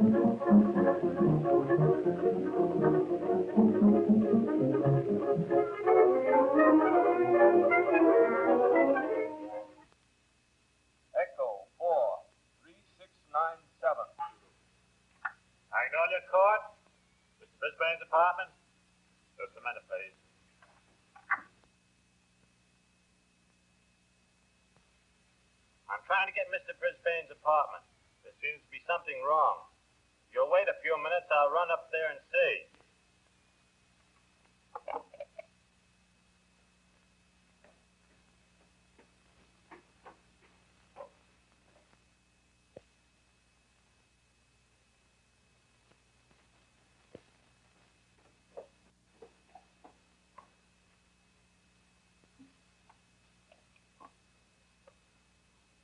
Magnolia Court, Mr. Brisbane's apartment. Just a minute, please. I'm trying to get Mr. Brisbane's apartment. There seems to be something wrong. If you'll wait a few minutes, I'll run up there and see.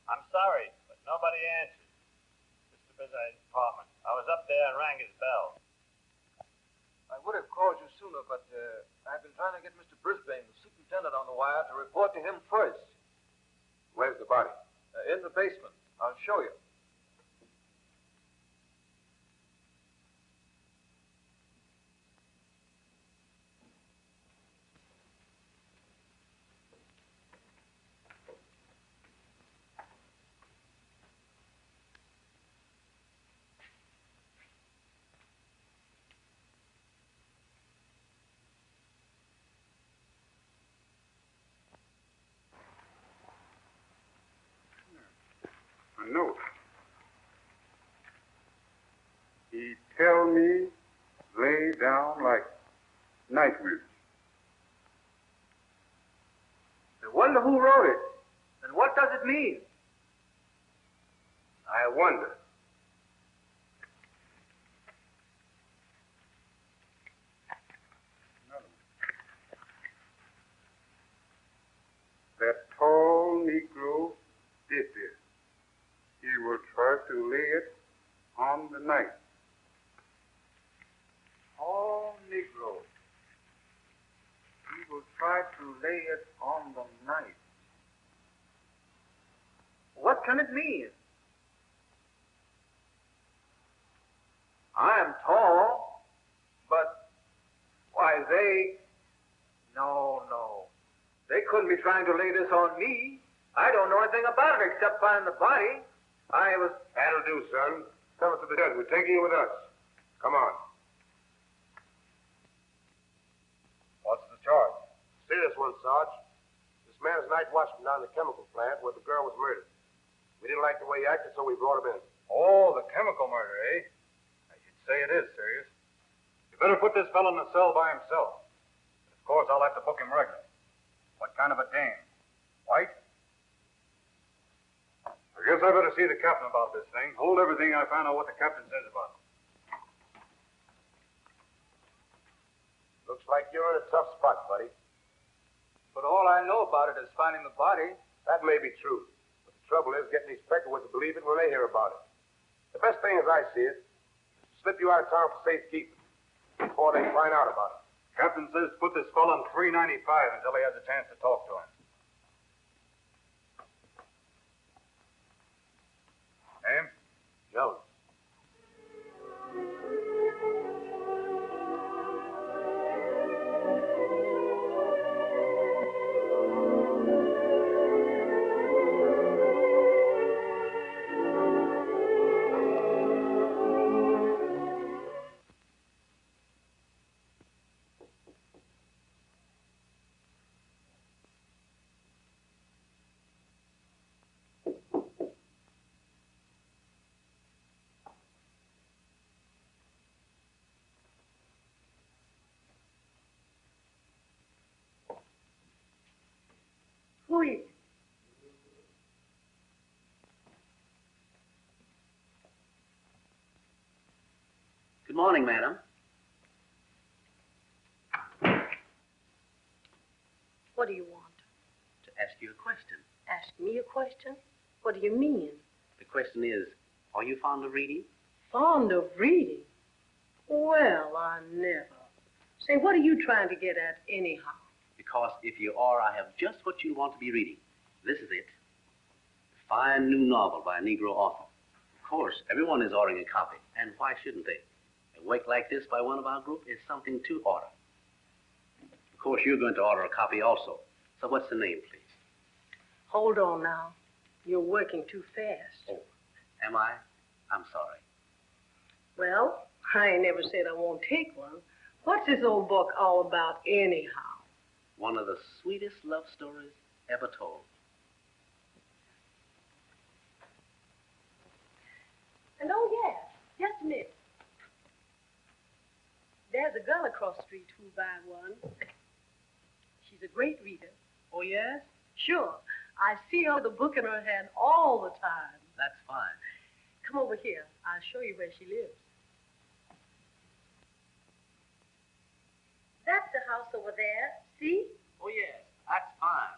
I'm sorry, but nobody answered. Mr. Brisbane's apartment. I was up there and rang his bell. I would have called you sooner, but I've been trying to get Mr. Brisbane, the superintendent, on the wire to report to him first. Where's the body? In the basement. I'll show you. A note. He tell me lay down like nightmares. I wonder who wrote it, and what does it mean? I wonder. That tall Negro did this. He will try to lay it on the night. Tall Negro. He will try to lay it on the night. What can it mean? I am tall, but why No. They couldn't be trying to lay this on me. I don't know anything about it except finding the body. That'll do, son. Come up to the judge. We're taking you with us. Come on. What's the charge? Serious one, Sarge. This man's night watchman down in the chemical plant where the girl was murdered. We didn't like the way he acted, so we brought him in. Oh, the chemical murder, eh? I should say it is serious. You better put this fellow in the cell by himself. Of course, I'll have to book him regular. What kind of a dame? White? I guess I better see the captain about this thing. Hold everything I find out what the captain says about it. Looks like you're in a tough spot, buddy. But all I know about it is finding the body. That may be true. But the trouble is getting these Peckerwoods to believe it when they hear about it. The best thing, as I see it, is to slip you out of town for safekeeping before they find out about it. Captain says to put this fellow on $3.95 until he has a chance to talk to him. Name? Jones. Who is it? Good morning, madam. What do you want? To ask you a question. Ask me a question? What do you mean? The question is, are you fond of reading? Fond of reading? Well, I never. Say, what are you trying to get at anyhow? Because if you are, I have just what you want to be reading. This is it. A fine new novel by a Negro author. Of course, everyone is ordering a copy, and why shouldn't they? A work like this by one of our group is something to order. Of course, you're going to order a copy also. So what's the name, please? Hold on now. You're working too fast. Oh, am I? I'm sorry. Well, I ain't never said I won't take one. What's this old book all about anyhow? One of the sweetest love stories ever told. And oh, yeah, just a minute. There's a girl across the street who'll buy one. She's a great reader. Oh, yes? Sure. I see her with a book in her hand all the time. That's fine. Come over here. I'll show you where she lives. That's the house over there. See? Oh, yes, that's fine.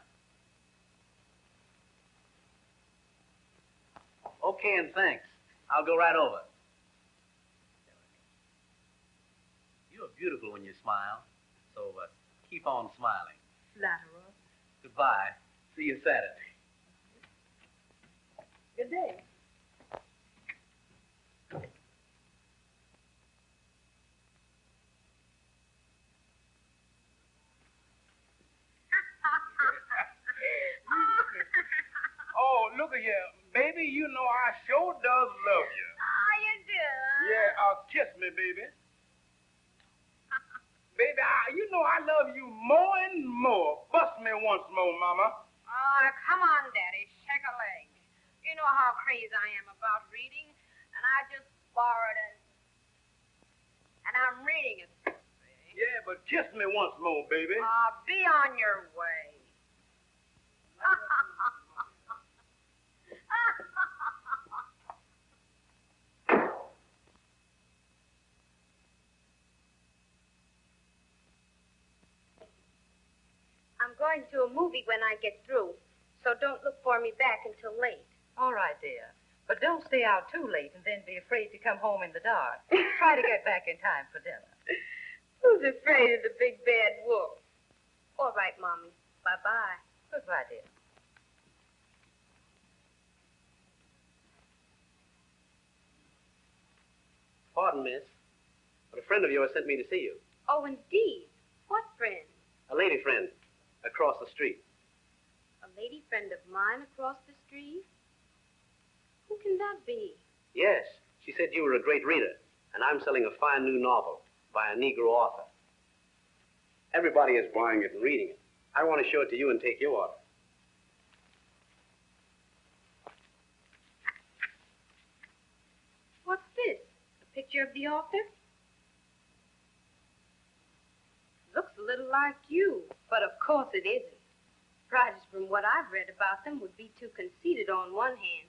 Okay, and thanks. I'll go right over. You're beautiful when you smile, so keep on smiling. Flatterer. Goodbye. See you Saturday. Good day. Oh, look at you. Baby, you know I sure does love you. Oh, you do? Yeah, kiss me, baby. Baby, you know I love you more and more. Bust me once more, Mama. Oh, come on, Daddy. Shake a leg. You know how crazy I am about reading, and I just borrowed it. And I'm reading it. Yeah, but kiss me once more, baby. Be on your way. I'm going to a movie when I get through, so don't look for me back until late. All right, dear. But don't stay out too late and then be afraid to come home in the dark. Try to get back in time for dinner. Who's afraid of the big bad wolf? All right, Mommy. Bye-bye. Goodbye, dear. Pardon, miss, but a friend of yours sent me to see you. Oh, indeed. What friend? A lady friend, across the street. A lady friend of mine across the street? Who can that be? Yes, she said you were a great reader, and I'm selling a fine new novel by a Negro author. Everybody is buying it and reading it. I want to show it to you and take your order. What's this? A picture of the author? Looks a little like you, but of course it isn't. Writers, from what I've read about them, would be too conceited on one hand,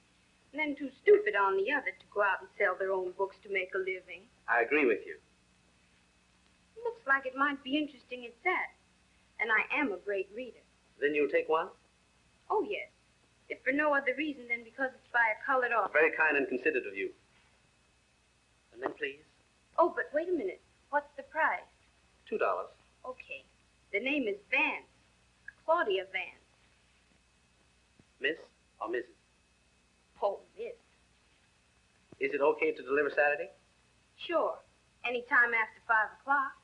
and then too stupid on the other to go out and sell their own books to make a living. I agree with you. Looks like it might be interesting at that. And I am a great reader. Then you'll take one? Oh, yes. If for no other reason than because it's by a colored author. Very kind and considerate of you. And then, please? Oh, but wait a minute. What's the price? $2. Okay. The name is Vance. Claudia Vance. Miss or Mrs.? Oh, Miss. Is it okay to deliver Saturday? Sure. Any time after 5 o'clock.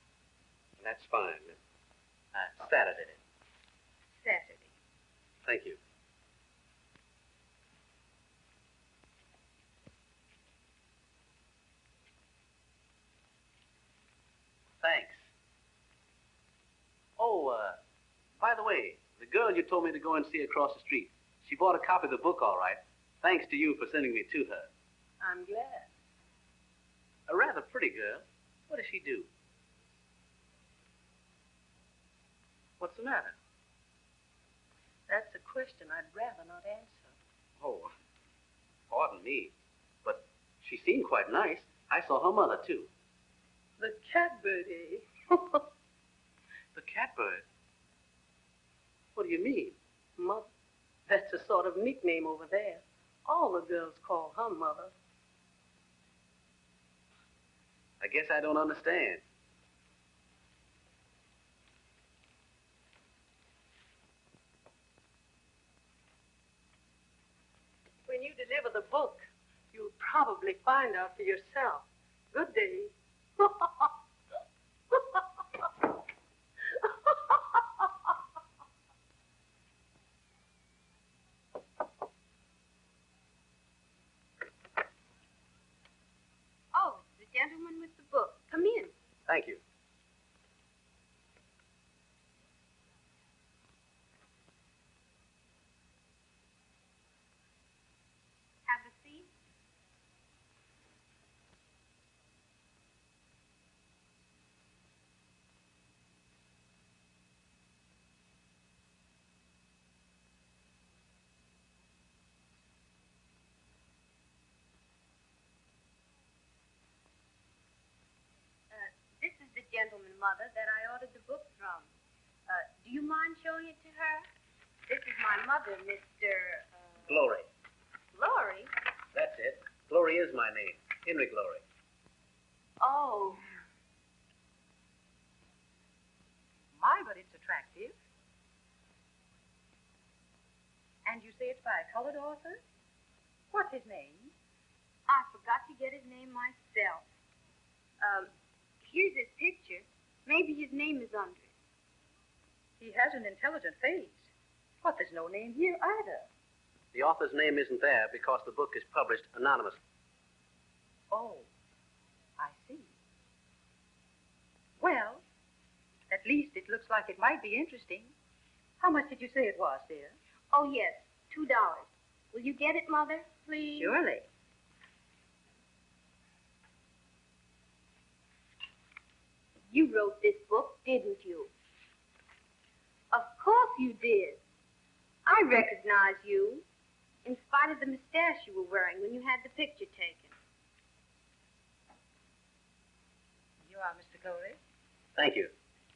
That's fine, miss. Saturday. Saturday. Thank you. Thanks. Oh, by the way, the girl you told me to go and see across the street, she bought a copy of the book, all right. Thanks to you for sending me to her. I'm glad. A rather pretty girl. What does she do? What's the matter? That's a question I'd rather not answer. Oh, pardon me, but she seemed quite nice. I saw her mother, too. The catbird, eh? The catbird? What do you mean? Mother. That's a sort of nickname over there. All the girls call her mother. I guess I don't understand. When you deliver the book, you'll probably find out for yourself. Good day. Oh, the gentleman with the book. Come in. Thank you. Have a seat. This is the gentleman, Mother, that I ordered the book from. Do you mind showing it to her? This is my mother, Mr. Glory. Glory. That's it. Glory is my name. Henry Glory. Oh. My, but it's attractive. And you say it's by a colored author? What's his name? I forgot to get his name myself. Here's his picture. Maybe his name is under it. He has an intelligent face. But there's no name here either. The author's name isn't there because the book is published anonymously. Oh, I see. Well, at least it looks like it might be interesting. How much did you say it was, dear? Oh, yes, $2. Will you get it, Mother, please? Surely. You wrote this book, didn't you? Of course you did. I recognize you, in spite of the mustache you were wearing when you had the picture taken. You are Mr. Glory? Thank you.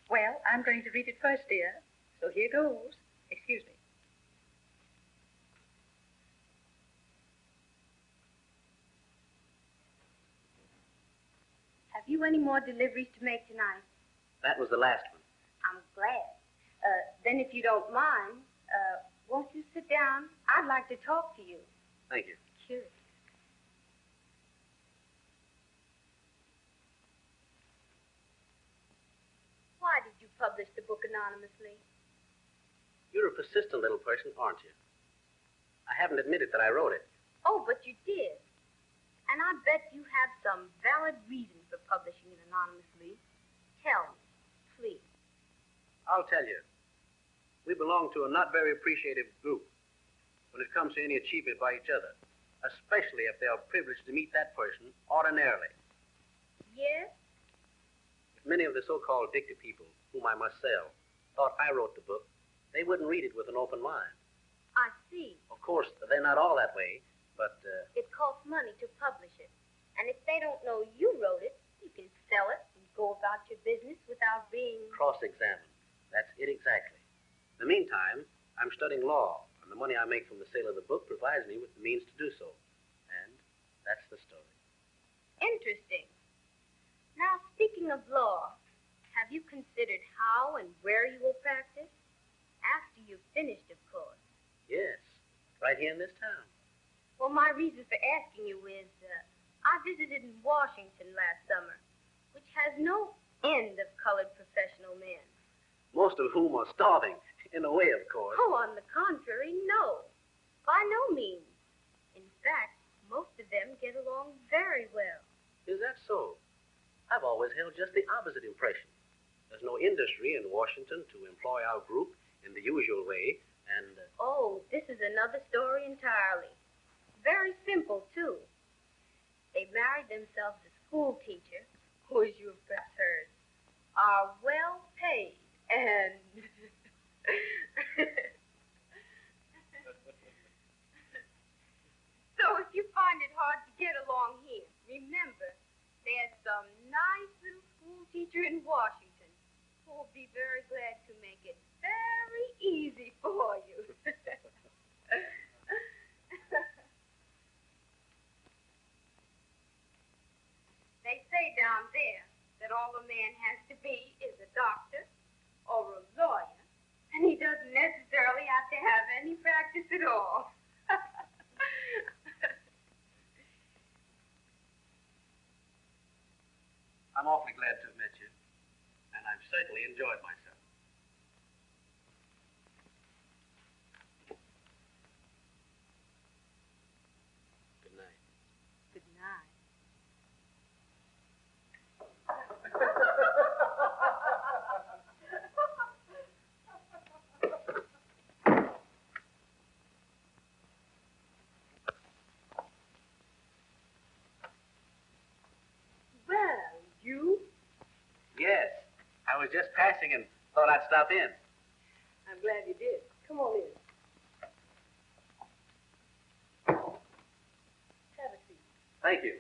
Well, I'm going to read it first, dear. So here goes. Excuse me. Have you any more deliveries to make tonight? That was the last one. I'm glad. Then if you don't mind, won't you sit down? I'd like to talk to you. Thank you. Sure. Why did you publish the book anonymously? You're a persistent little person, aren't you? I haven't admitted that I wrote it. Oh, but you did. And I bet you have some valid reason for publishing it anonymously. Tell me, please. I'll tell you. We belong to a not very appreciative group when it comes to any achievement by each other, especially if they are privileged to meet that person ordinarily. Yes? If many of the so-called addicted people, whom I must sell, thought I wrote the book, they wouldn't read it with an open mind. I see. Of course, they're not all that way, but, It costs money to publish it. And if they don't know you wrote it, you can sell it and go about your business without being... cross-examined. That's it exactly. In the meantime, I'm studying law, and the money I make from the sale of the book provides me with the means to do so. And that's the story. Interesting. Now, speaking of law, have you considered how and where you will practice? After you've finished, of course. Yes, right here in this town. Well, my reason for asking you is, I visited in Washington last summer, which has no end of colored professional men. Most of whom are starving, in a way, of course. Oh, on the contrary, no. By no means. In fact, most of them get along very well. Is that so? I've always held just the opposite impression. There's no industry in Washington to employ our group in the usual way, and... Oh, this is another story entirely. Very simple, too. They married themselves a school teacher, who, as you have perhaps heard, are well paid and... So if you find it hard to get along here, remember, there's some nice little school teacher in Washington who will be very glad to make it very easy for you. They say down there that all a man has to be is a doctor or a lawyer, and he doesn't necessarily have to have any practice at all. I'm awfully glad to have met you, and I've certainly enjoyed myself. Good night. Good night. Well, you? Yes, I was just passing and thought I'd stop in. I'm glad you did. Come on in. Have a seat. Thank you.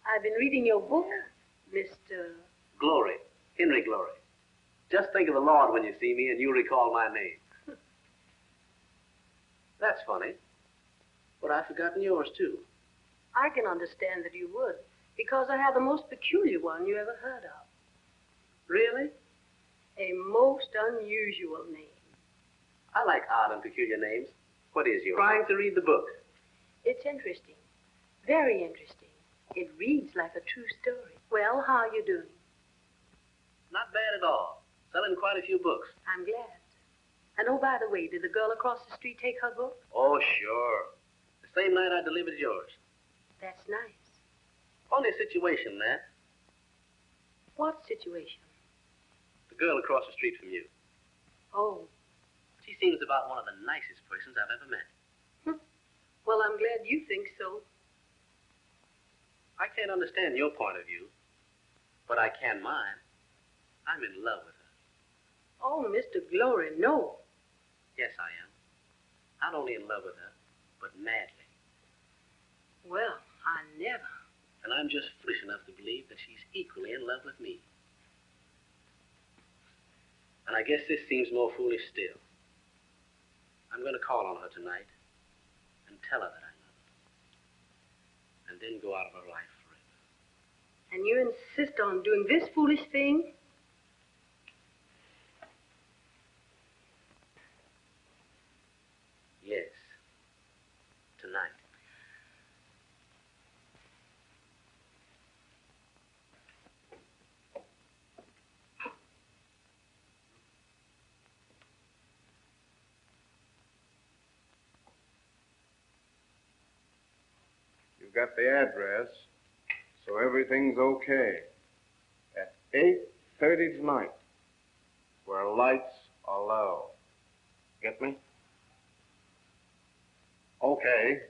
I've been reading your book, Mr. Glory. Henry Glory. Just think of the Lord when you see me and you recall my name. That's funny. But I've forgotten yours, too. I can understand that you would, because I have the most peculiar one you ever heard of. Really? A most unusual name. I like odd and peculiar names. What is yours? Trying to read the book. It's interesting. Very interesting. It reads like a true story. Well, how are you doing? Not bad at all. Selling quite a few books. I'm glad. And oh, by the way, did the girl across the street take her book? Oh, sure. The same night I delivered yours. That's nice. Funny situation there. What situation? The girl across the street from you. Oh. She seems about one of the nicest persons I've ever met. Well, I'm glad you think so. I can't understand your point of view, but I can mine. I'm in love with her. Oh, Mr. Glory, no. Yes, I am. Not only in love with her, but madly. Well, I never. And I'm just foolish enough to believe that she's equally in love with me. And I guess this seems more foolish still. I'm going to call on her tonight and tell her that I love her. And then go out of her life forever. And you insist on doing this foolish thing? Yes. Tonight. You've got the address, so everything's okay. At 8:30 tonight, where lights are low. Get me? Okay.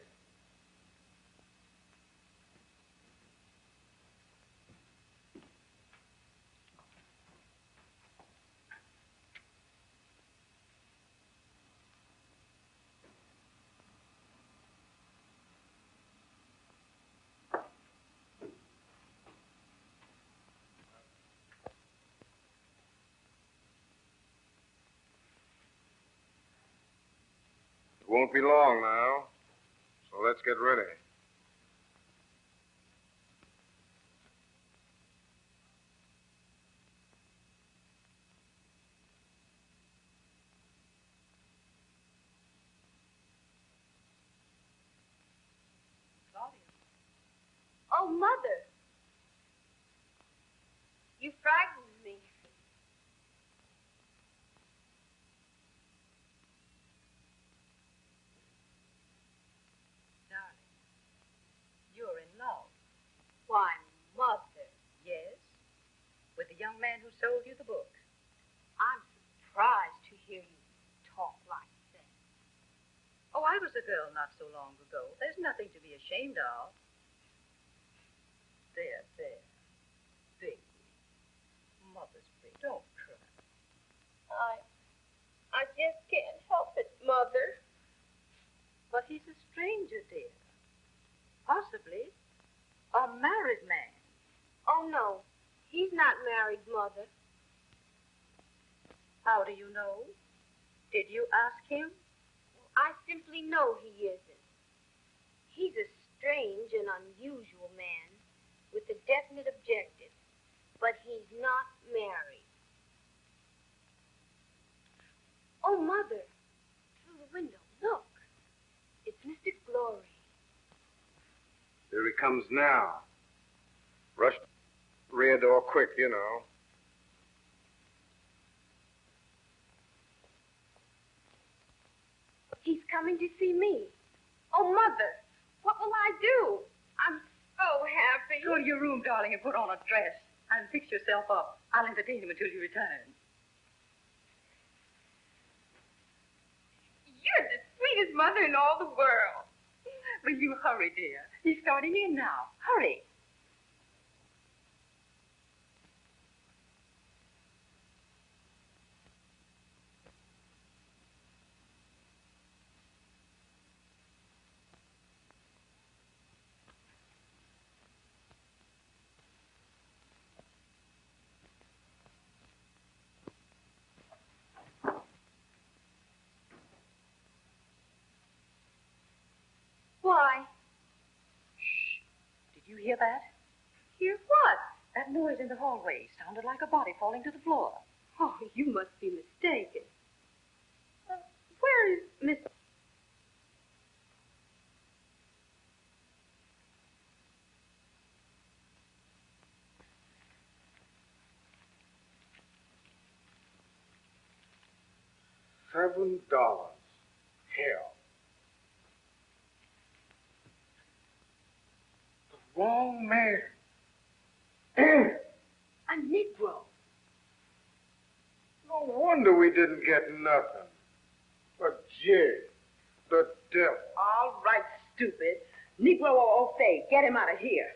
It won't be long now, so let's get ready. Oh, Mother. You frightened me. Darling, you're in love. Why, Mother. Yes? With the young man who sold you the book. I'm surprised to hear you talk like that. Oh, I was a girl not so long ago. There's nothing to be ashamed of. There. Baby. Mother's baby. Don't cry. I just can't help it, Mother. But he's a stranger, dear. Possibly a married man. Oh, no. He's not married, Mother. How do you know? Did you ask him? I simply know he isn't. He's a strange and unusual man with a definite objective, but he's not married. Oh, Mother, through the window, look. comes now. Rush rear door quick, you know. He's coming to see me. Oh, Mother, what will I do? I'm so happy. Go to your room, darling, and put on a dress. And fix yourself up. I'll entertain him until you return. You're the sweetest mother in all the world. Will you hurry, dear? He's starting in now. Hurry. Why? Shh. Did you hear that? Hear what? That noise in the hallway sounded like a body falling to the floor. Oh, you must be mistaken. Where is Miss... $7. Hell. The wrong man. A Negro. No wonder we didn't get nothing. But Jay, the devil. All right, stupid. Negro or au fait, get him out of here.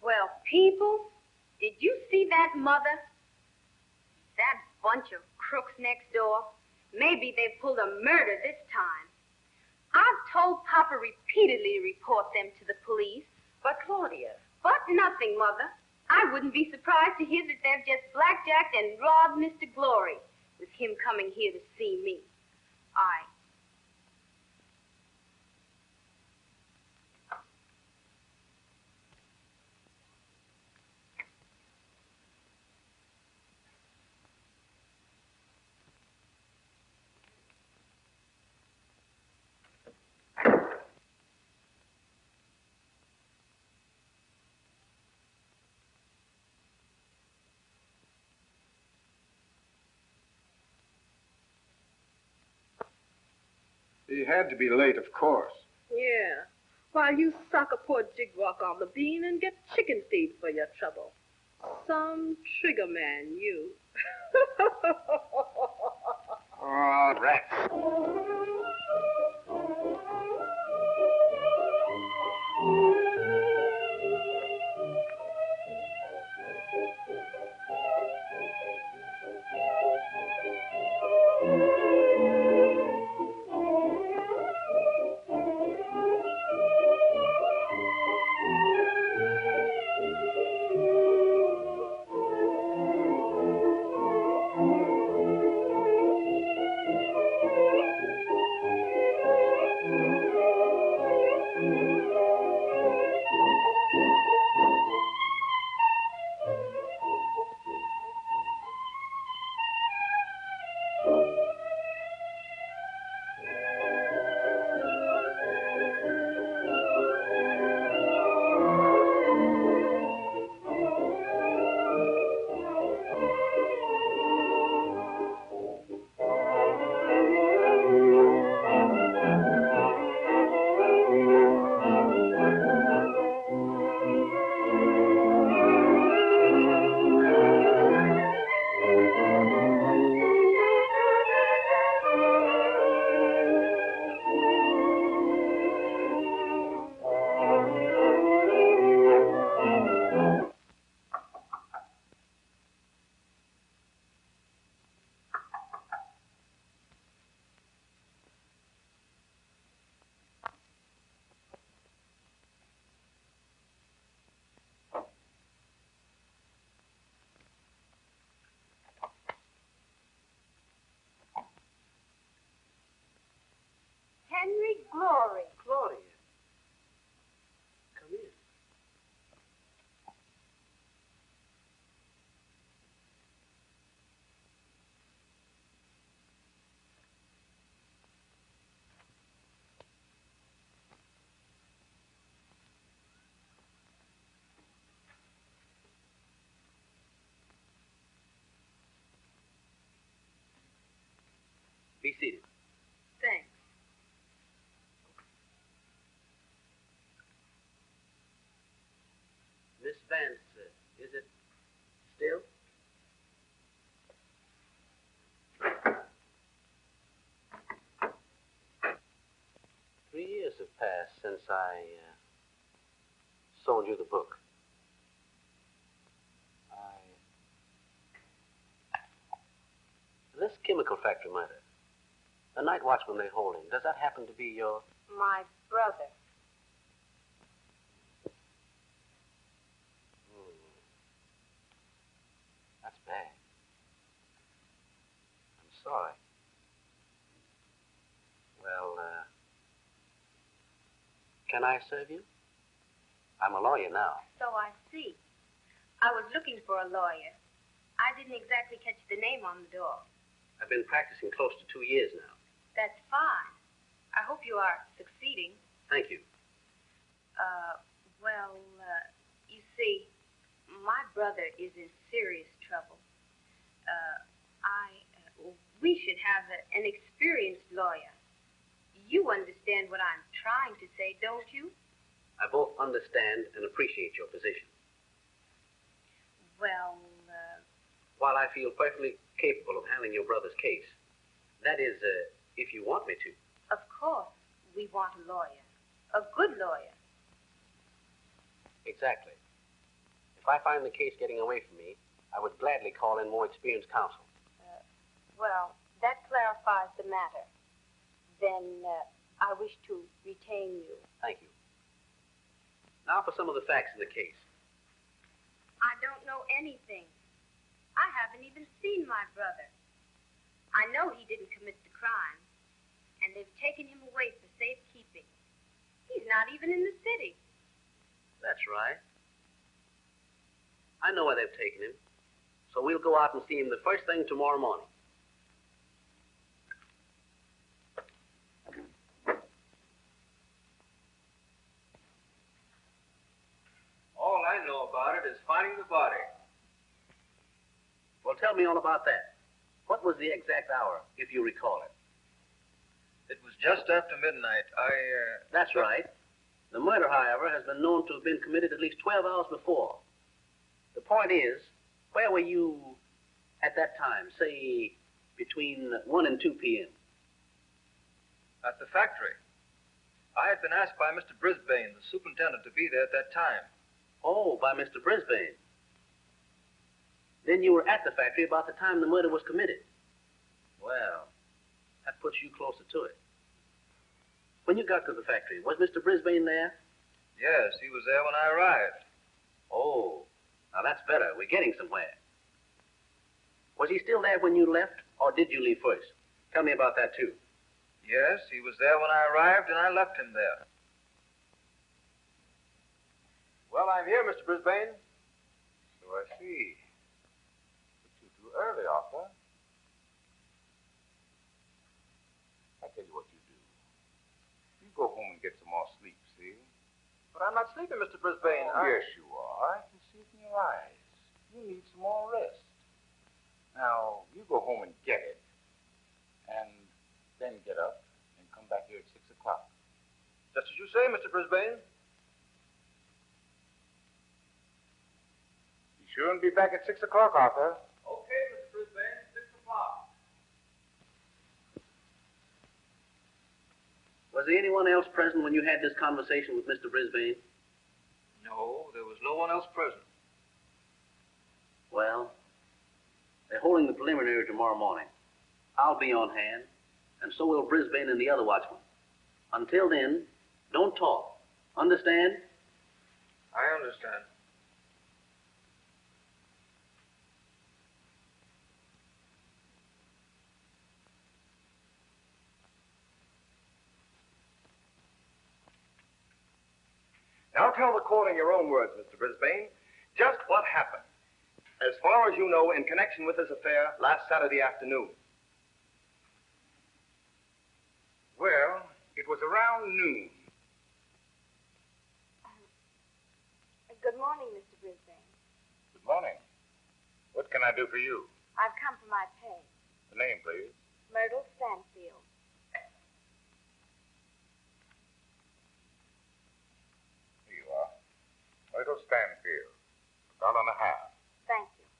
Well, people, did you see that Mother? That bunch of crooks next door? Maybe they pulled a murder this time. I've told Papa repeatedly to report them to the police. But, Claudia... But nothing, Mother. I wouldn't be surprised to hear that they've just blackjacked and robbed Mr. Glory with him coming here to see me. He had to be late, of course. Yeah. While you suck a poor jig rock on the bean and get chicken feed for your trouble. Some trigger man, you. Oh, rats. I sold you the book. This chemical factory murder, the night watchman they're holding, does that happen to be your... My brother. That's bad. I'm sorry. Well, can I serve you? I'm a lawyer now. So I see. I was looking for a lawyer. I didn't exactly catch the name on the door. I've been practicing close to 2 years now. That's fine. I hope you are succeeding. Thank you. You see, my brother is in serious trouble. We should have an experienced lawyer. You understand what I'm trying to say, don't you? I both understand and appreciate your position. Well, While I feel perfectly capable of handling your brother's case, that is, if you want me to. Of course, we want a lawyer. A good lawyer. Exactly. If I find the case getting away from me, I would gladly call in more experienced counsel. That clarifies the matter. Then I wish to retain you. Thank you. Now for some of the facts in the case. I don't know anything. I haven't even seen my brother. I know he didn't commit the crime, and they've taken him away for safekeeping. He's not even in the city. That's right. I know where they've taken him, so we'll go out and see him the first thing tomorrow morning. All I know about it is finding the body. Well, tell me all about that. What was the exact hour, if you recall it? It was just after midnight. That's right. The murder, however, has been known to have been committed at least 12 hours before. The point is, where were you at that time, say, between 1 and 2 p.m.? At the factory. I had been asked by Mr. Brisbane, the superintendent, to be there at that time. Oh, by Mr. Brisbane. Then you were at the factory about the time the murder was committed. Well, that puts you closer to it. When you got to the factory, was Mr. Brisbane there? Yes, he was there when I arrived. Oh, now that's better. We're getting somewhere. Was he still there when you left, or did you leave first? Tell me about that, too. Yes, he was there when I arrived, and I left him there. Well, I'm here, Mr. Brisbane. So I see. But you're too early, Arthur. I tell you what you do. You go home and get some more sleep, see? But I'm not sleeping, Mr. Brisbane. Oh, yes, you are. I can see it in your eyes. You need some more rest. Now, you go home and get it. And then get up and come back here at 6 o'clock. Just as you say, Mr. Brisbane. Be sure and be back at 6 o'clock, Arthur. Okay, Mr. Brisbane, 6 o'clock. Was there anyone else present when you had this conversation with Mr. Brisbane? No, there was no one else present. Well, they're holding the preliminary tomorrow morning. I'll be on hand, and so will Brisbane and the other watchman. Until then, don't talk. Understand? I understand. Now tell the court in your own words, Mr. Brisbane, just what happened, as far as you know, in connection with this affair last Saturday afternoon. Well, it was around noon. Good morning, Mr. Brisbane. Good morning. What can I do for you? I've come for my pay. The name, please. Myrtle Stanfield. Here you are. Myrtle Stanfield. $1.50. Thank you.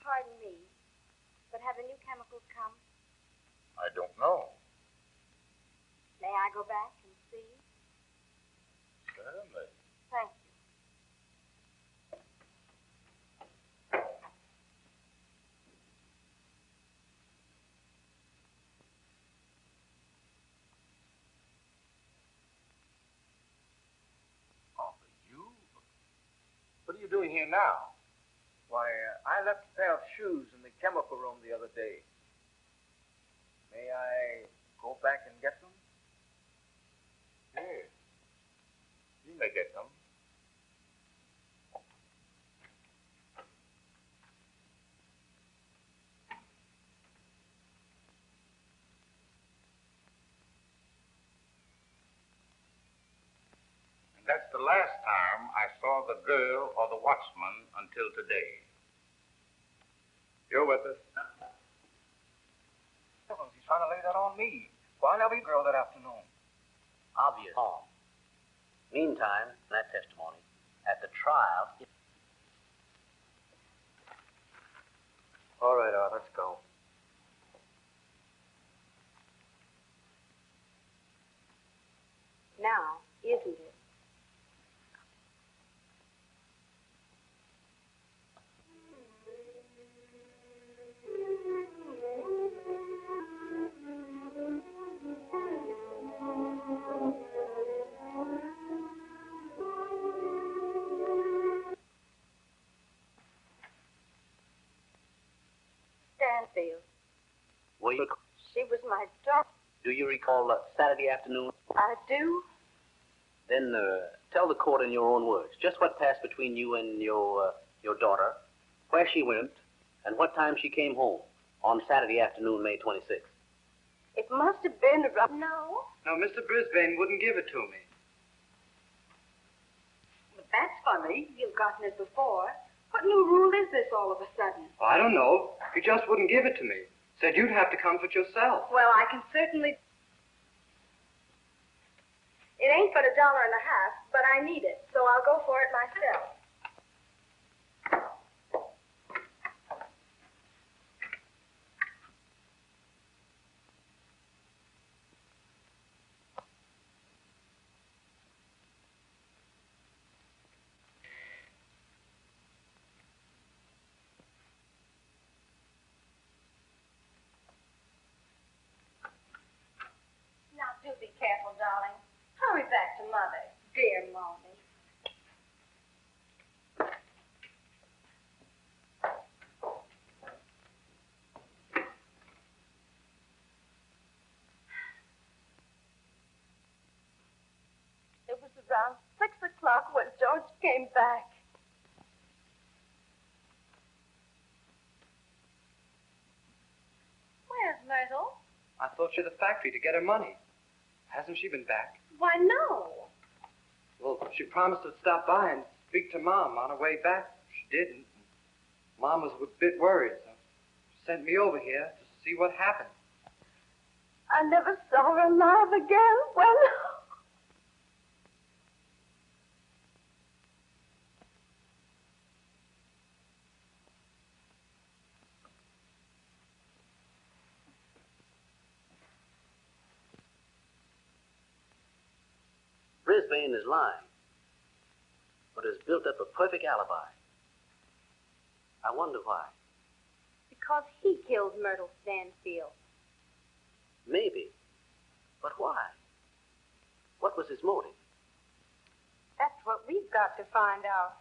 Pardon me, but have the new chemicals come? I don't know. go back and see? Certainly. Thank you. Arthur, you? What are you doing here now? Why, I left a pair of shoes in the chemical room the other day. May I go back and get them? Yes. You may get them. And that's the last time I saw the girl or the watchman until today. You're with us. Heavens, he's trying to lay that on me. Why not be girl that afternoon? Obvious harm. Meantime, that testimony, at the trial... All right, Art, let's go. Now, isn't it? Stanfield. Were you... She was my daughter. Do you recall Saturday afternoon? I do. Then tell the court in your own words just what passed between you and your daughter, where she went, and what time she came home on Saturday afternoon, May 26th. It must have been around... No. No, Mr. Brisbane wouldn't give it to me. But that's funny. You've gotten it before. What new rule is this all of a sudden? Oh, I don't know. He just wouldn't give it to me. Said you'd have to comfort yourself. Well, I can certainly... It ain't but $1.50, but I need it, so I'll go for it myself. Now, do be careful, darling. Hurry back to Mother, dear Mommy. It was around 6 o'clock when George came back. Where's Myrtle? I thought she was at the factory to get her money. Hasn't she been back? Why, no. Well, she promised to stop by and speak to Mom on her way back. She didn't. Mom was a bit worried, so she sent me over here to see what happened. I never saw her alive again. Well, Brisbane is lying, but has built up a perfect alibi. I wonder why. because he killed Myrtle Stanfield. Maybe. But why? What was his motive? That's what we've got to find out.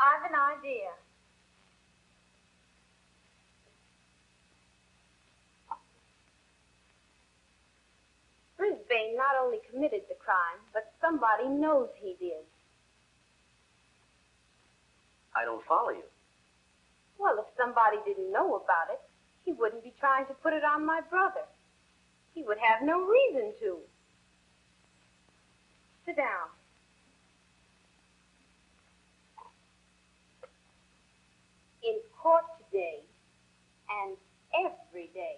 I've an idea. Brisbane not only committed the crime, but somebody knows he did. I don't follow you. Well, if somebody didn't know about it, he wouldn't be trying to put it on my brother. He would have no reason to. Sit down. In court today, and every day,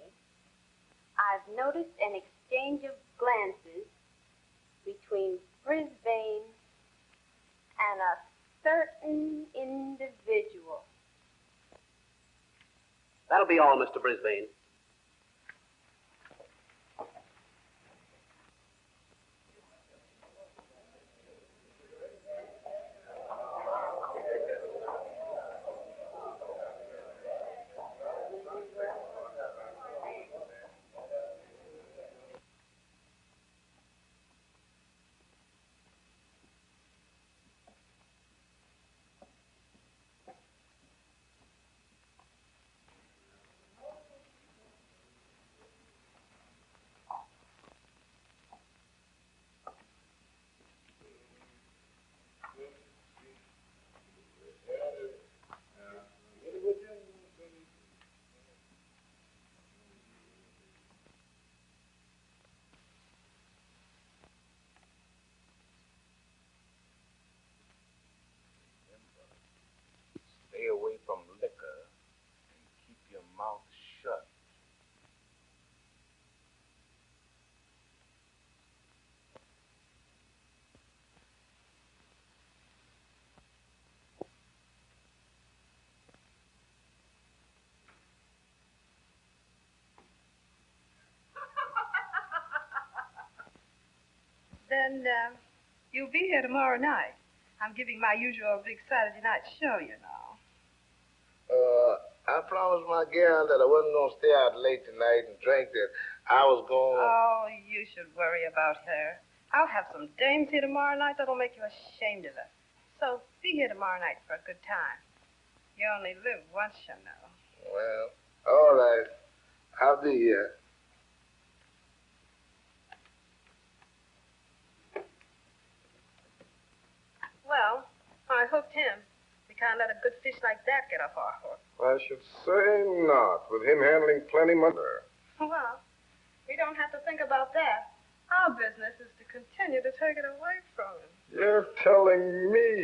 I've noticed an exchange of glances between Brisbane and a certain individual. That'll be all, Mr. Brisbane. Stay away from liquor and keep your mouth shut. Then, you'll be here tomorrow night. I'm giving my usual big Saturday night show, you know. I promised my gal that I wasn't going to stay out late tonight and drink, that I was going... Oh, you should worry about her. I'll have some dames here tomorrow night that'll make you ashamed of her. So be here tomorrow night for a good time. You only live once, you know. Well, all right. I'll be here. Well, I hooked him. We can't let a good fish like that get off our hook. I should say not, with him handling plenty money. Well, we don't have to think about that. Our business is to continue to take it away from him. You're telling me.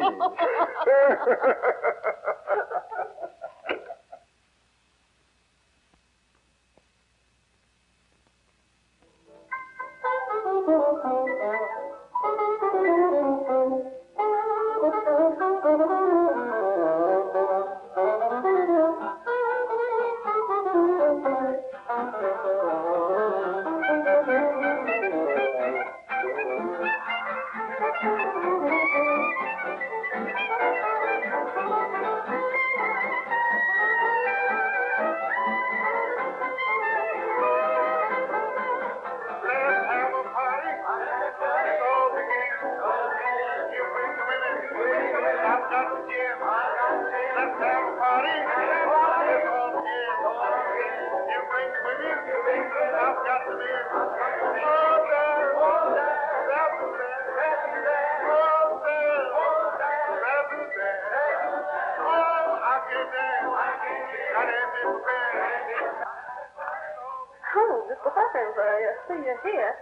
Oh, Mr. Hawkins, I see you're here.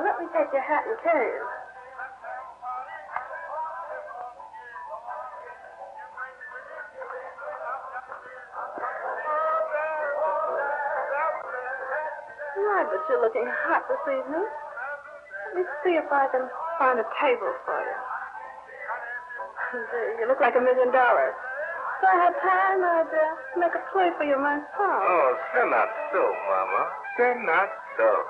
Let me take your hat and cane. My, but you're looking hot this evening. Let me see if I can find a table for you. You look like $1 million. If I had time, I'd make a play for you myself. Oh, say not so, Mama. Say not so.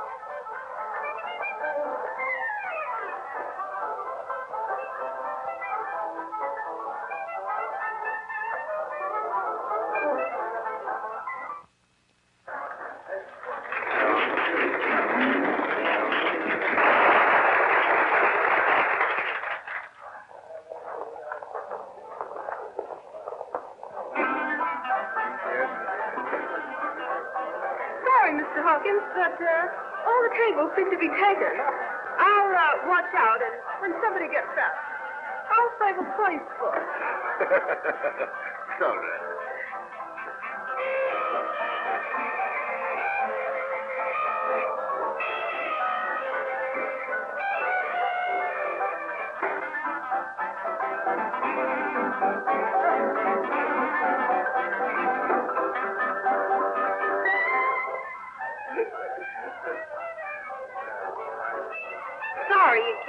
Mr. Hawkins, but all the tables seem to be taken. I'll watch out, and when somebody gets up, I'll save a place for it. It's all right.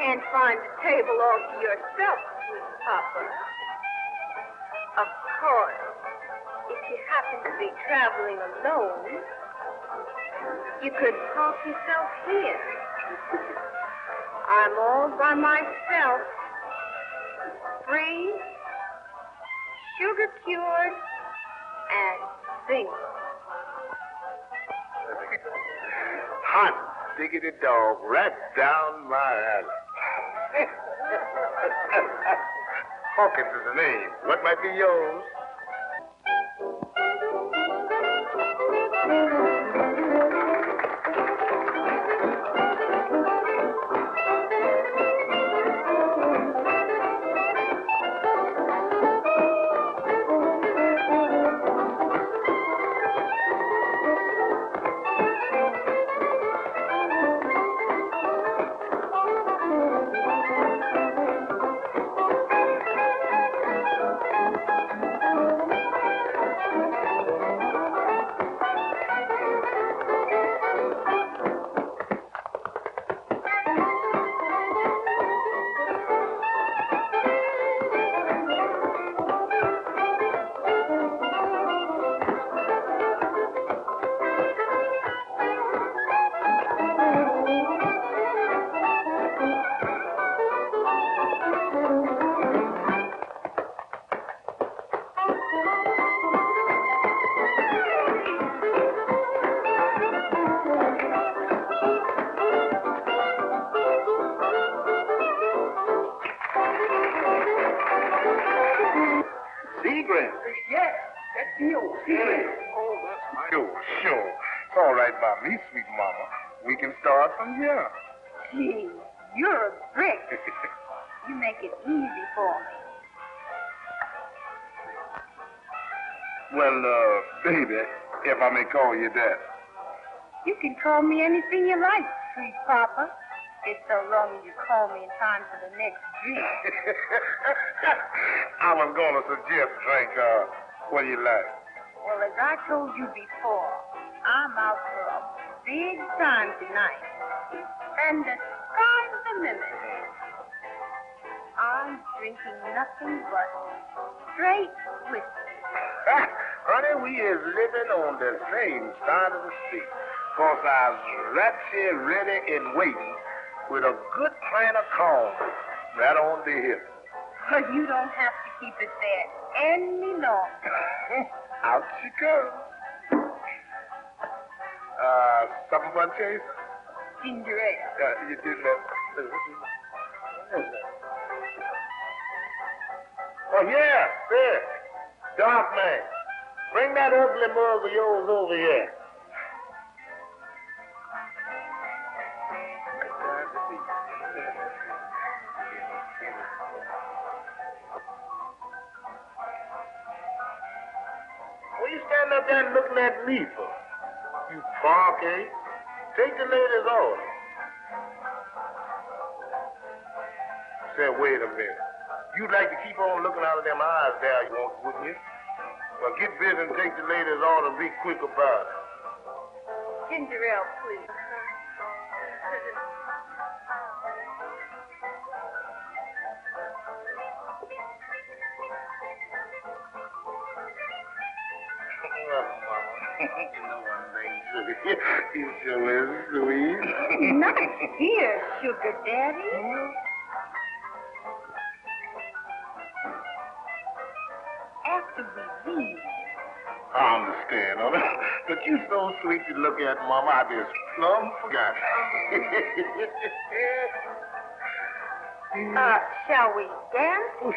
can't find a table all to yourself, sweet Papa. Of course, if you happen to be traveling alone, you could park yourself here. I'm all by myself, free, sugar-cured, and single. Hot diggity dog, right down my alley. Hawkins is the name. What might be yours? Yes, that's the old secret. Oh, that's my... Sure. It's all right by me, sweet mama. We can start from here. Gee, you're a brick. You make it easy for me. Well, baby, if I may call you that. You can call me anything you like, sweet Papa. It's so long as you call me in time for the next drink. I was going to suggest drink. What do you like? Well, as I told you before, I'm out for a big time tonight. And the sky's the limit. I'm drinking nothing but straight whiskey. Honey, we is living on the same side of the street. 'Cause I was right here ready and waiting with a good pint of corn right on the hip. But you don't have to keep it there any longer. Out she goes. Something for Chase? Ginger ale. You did that. What is that? Oh, yeah, there. Dark man. Bring that ugly mug of yours over here. What you standing up there looking at me for? You park, eh? Take the lady's order. Say, wait a minute. You'd like to keep on looking out of them eyes there, you won't, wouldn't you? Well, get busy and take the lady's order and be quick about it. Ginger ale, please. You know one thing, sugar. You sure is sweet. Not here, Sugar Daddy. After we leave. I understand, honey. But you so sweet to look at, Mama. I just plumb forgot. Shall we dance? Oh,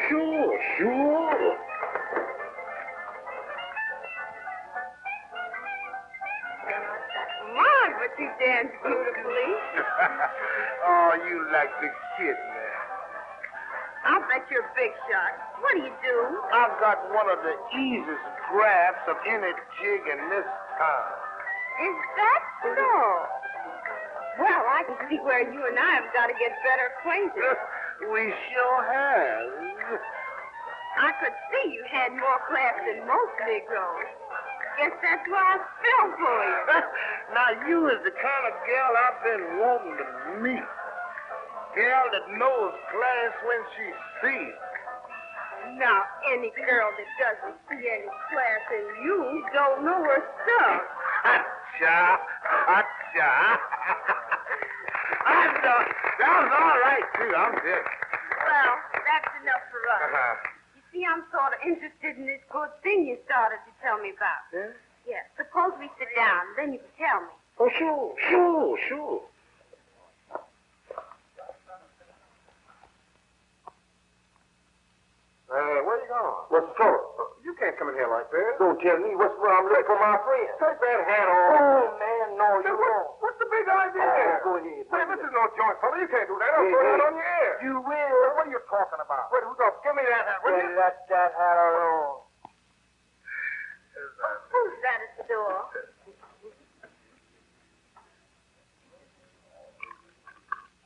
sure. My, but you dance beautifully. Oh, you like the kid, man. I'll bet you're a big shot. What do you do? I've got one of the easiest grabs of any jig in this town. Is that so? Well, I can see where you and I have got to get better acquainted. We sure have. I could see you had more class than most Negroes. Guess that's why I fell for you. Now, you is the kind of girl I've been wanting to meet. girl that knows class when she sees. Now, any girl that doesn't see any class in you don't know her stuff. Hotcha, hotcha. That was all right, too. I'm good. Well, that's enough for us. You see, I'm sort of interested in this good thing you started to tell me about. Yeah? Yeah. Suppose we sit down, then you can tell me. Oh, sure. Where you going? What's the trouble? You can't come in here like this. Don't tell me what's wrong. I'm looking for my friend. Take that hat off. Oh, man, no, you won't. What's the big idea? Go ahead. Man, this is no joint, fella. You can't do that. I'll throw that on your ear. You will. What are you talking about? Wait, give me that hat, will you? Let that hat alone. Who's that at the door?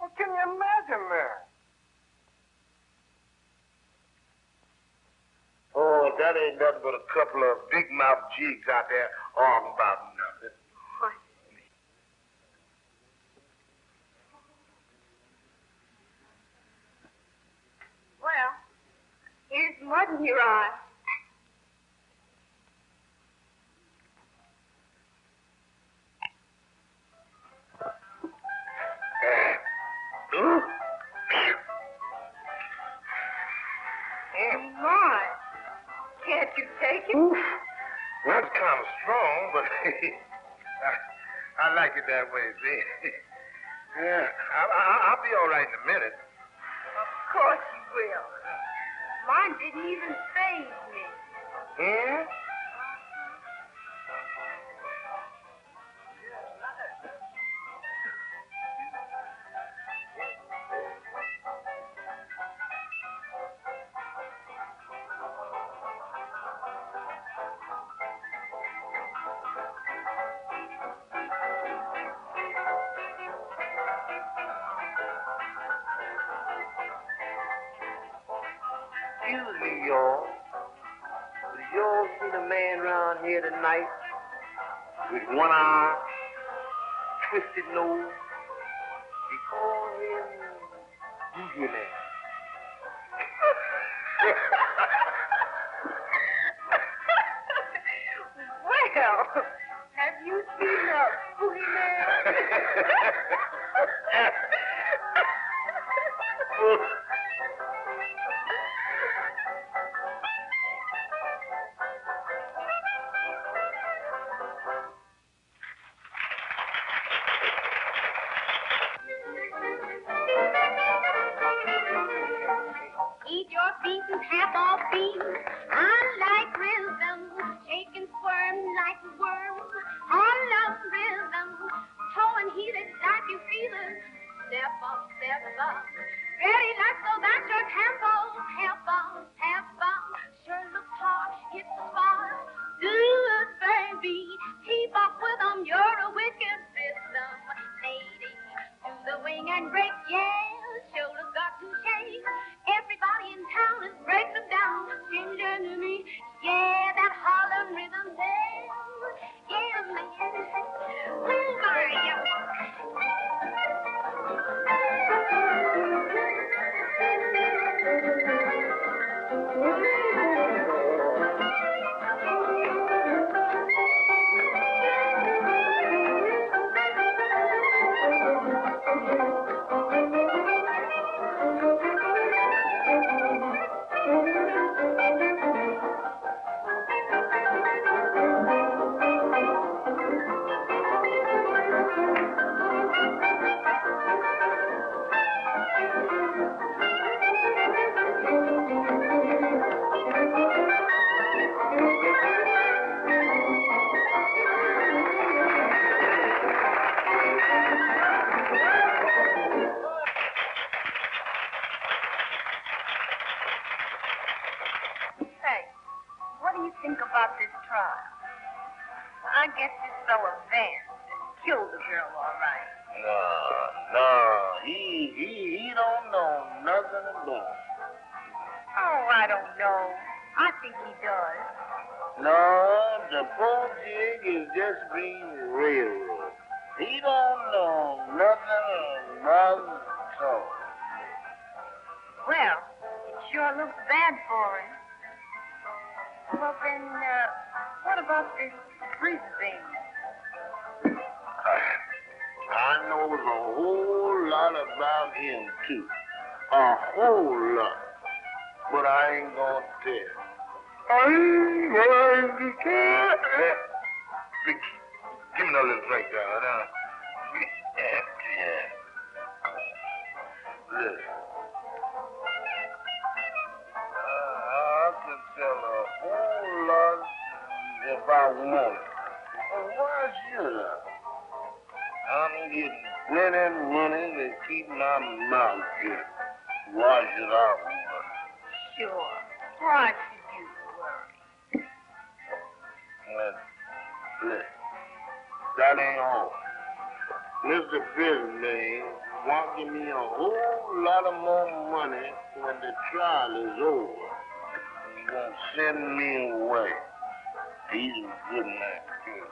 What can you imagine there? Oh, that ain't nothing but a couple of big mouth jigs out there arguing about nothing. What? Well, here's mud in your eye. My. Can't you take it? Oof. That's kind of strong, but I like it that way, see? Yeah, I'll be all right in a minute. Of course you will. Mine didn't even faze me. Yeah? Excuse me, y'all. Did y'all see the man around here tonight with one eye, twisted nose? They call him Boogie Man. Well, have you seen a boogeyman? Eat your beef and half off beef. I like rhythm, shake and squirm like a worm. I love rhythm, toe and heel it like you feel it. Step up, ready like so that's your tempo. Tempo, sure looks hard, hit the spot. Do it, baby, keep up with them. You're a wicked system, lady. Do the wing and break, yeah. Shoulders got to shake. Everybody in town is break them down. Ginger to me, yeah, that Harlem rhythm there. Yeah, man. Ooh, Mario. About this trial. I guess this fella Vance killed the girl, all right. No. He don't know nothing about it. Oh, I don't know. I think he does. No, the poor jig is just being railroaded. He don't know nothing about it at all. Well, it sure looks bad for him. Well, then, what about this Brisbane? I knows a whole lot about him, too. A whole lot. But I ain't gonna tell. I ain't going to tell. Give me another little drink, darling. Look. I can tell a whole lot if I want it. Well, why should I? I'm getting plenty of money to keep my mouth shut. Why should I worry? Sure. Why should you worry? Look, that ain't all. Mr. Brisbane won't give me a whole lot of more money when the trial is over. He's gonna send me away. He's a good man, too.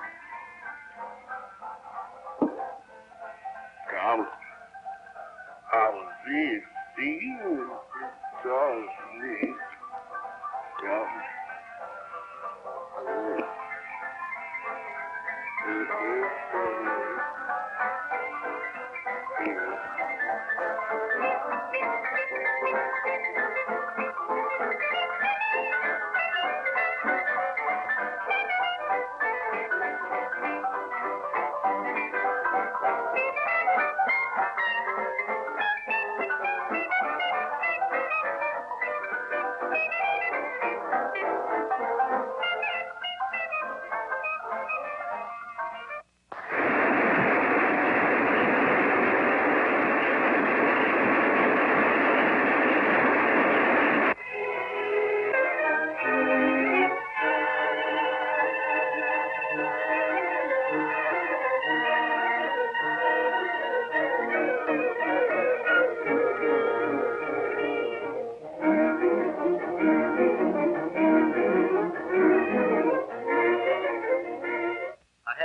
I was pleased to see you. Charles Lee.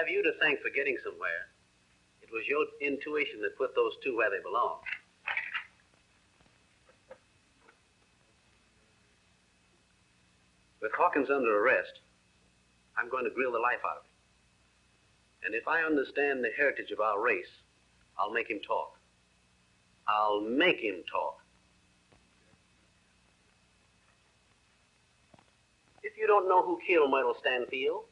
You to thank for getting somewhere. It was your intuition that put those two where they belong. With Hawkins under arrest, I'm going to grill the life out of him. And if I understand the heritage of our race, I'll make him talk. I'll make him talk. If you don't know who killed Myrtle Stanfield,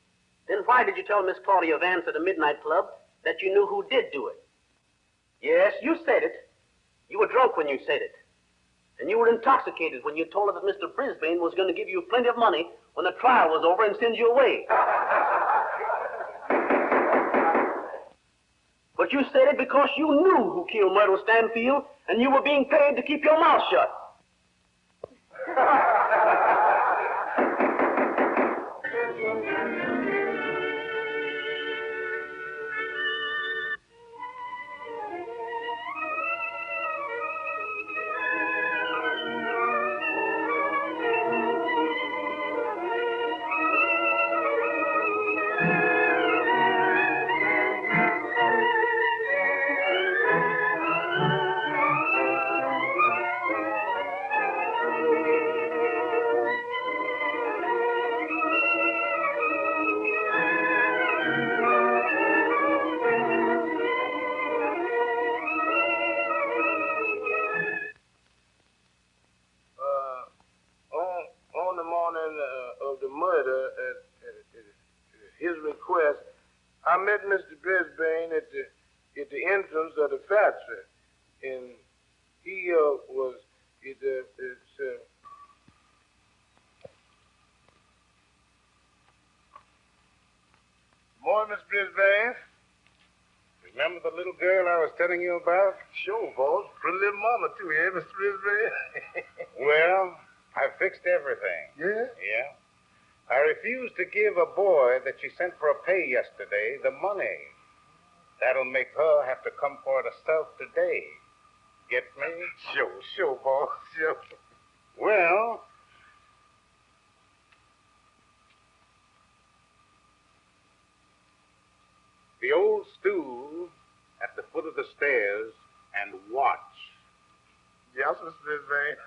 then why did you tell Miss Claudia Vance at a midnight club that you knew who did do it? Yes, you said it. You were drunk when you said it. And you were intoxicated when you told her that Mr. Brisbane was going to give you plenty of money when the trial was over and send you away. But you said it because you knew who killed Myrtle Stanfield, and you were being paid to keep your mouth shut. I met Mr. Brisbane at the entrance of the factory, and he was Morning, Mr. Brisbane. Remember the little girl I was telling you about? Sure, boss. Pretty little mama too, yeah, Mr. Brisbane. Well, I fixed everything. Yeah? Yeah. I refused to give a boy that she sent for a pay yesterday the money. That'll make her have to come for it herself today. Get me? Sure, boss. Sure. Well, the old stool at the foot of the stairs and watch. Yes, Mr. Brisbane.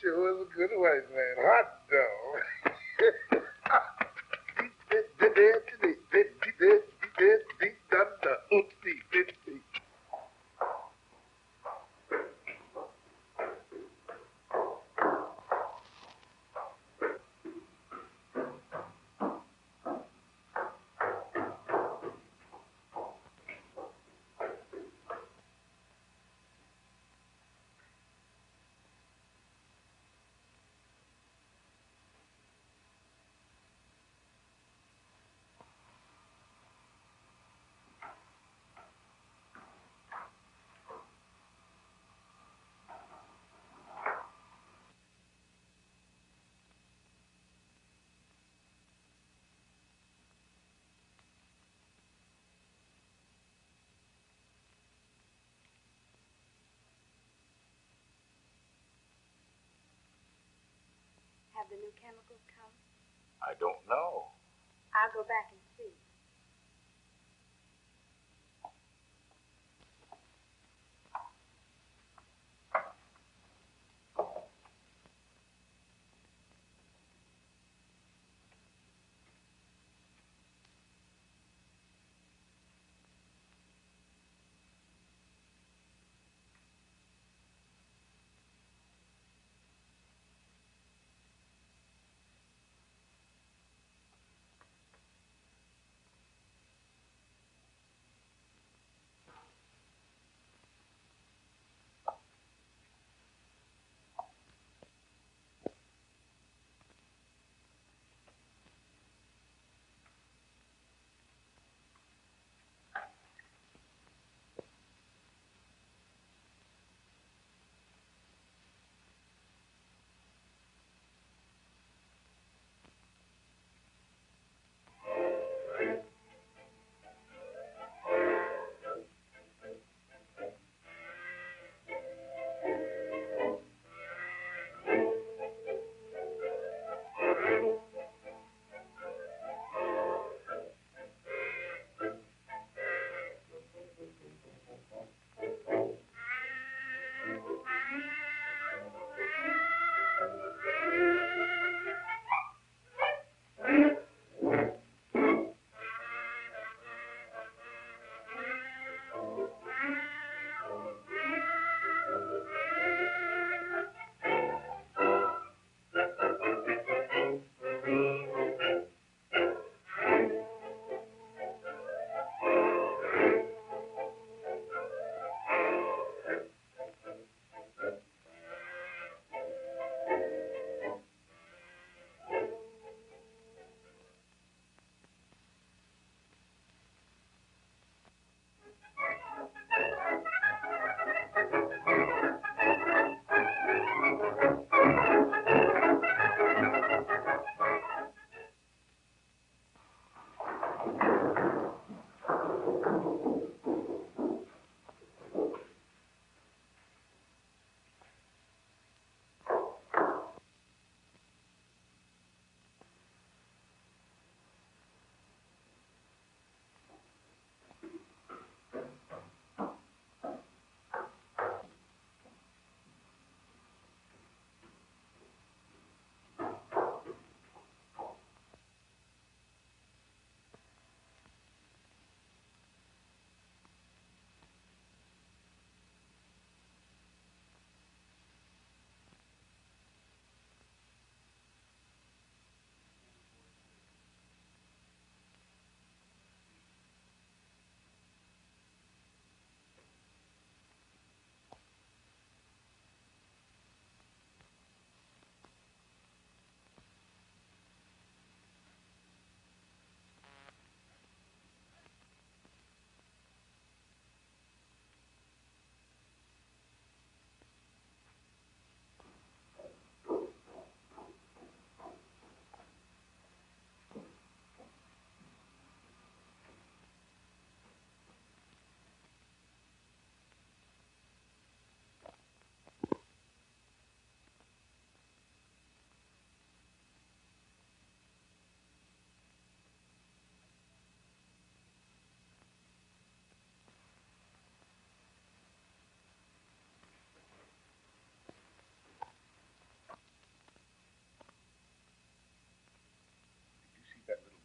Sure is a good white man. Hot dog. Have the new chemicals come? I don't know. I'll go back and see.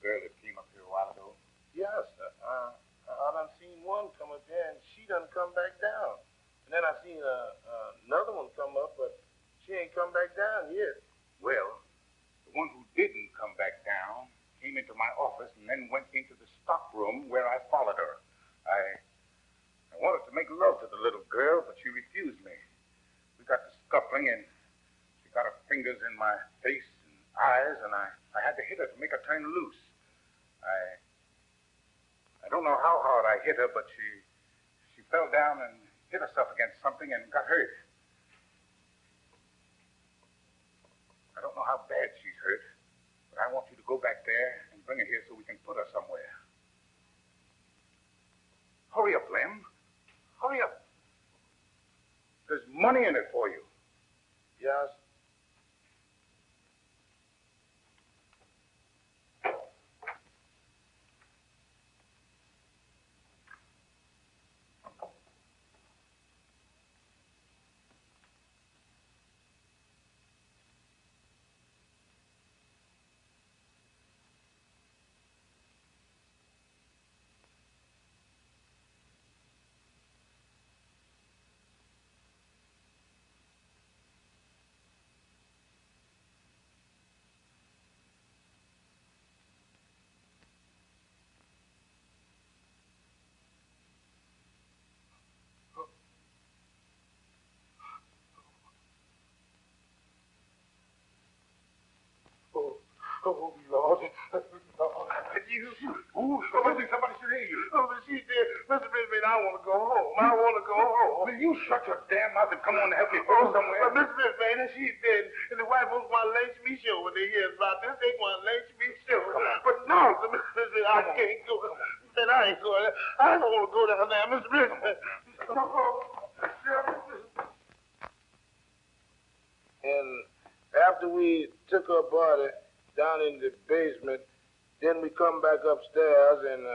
girl that came up here a while ago? Yes, I done seen one come up here, and she done come back down. And then I seen another one come up, but she ain't come back down yet. Well, the one who didn't come back down came into my office and then went into the stock room where I followed her. I wanted to make love to the little girl, but she refused me. We got to scuffling, and she got her fingers in my face and eyes, and I had to hit her to make her turn loose. I don't know how hard I hit her, but she fell down and hit herself against something and got hurt. I don't know how bad she's hurt, but I want you to go back there and bring her here so we can put her somewhere. Hurry up, Lem. Hurry up. There's money in it for you. Yes. Oh, Lord. Somebody should hear you. Oh, but she did. Mr. Brisbane, I want to go home. I want to go home. Will you shut your damn mouth and come on and help me put her somewhere? But Mr. Brisbane, she's dead. And the white folks want to lynch me sure when they hear about this. They want to lynch me sure. But no, Mr. Brisbane, I can't go. Man, I ain't going. I don't want to go down there, Mr. Brisbane. And after we took her body down in the basement, then we come back upstairs and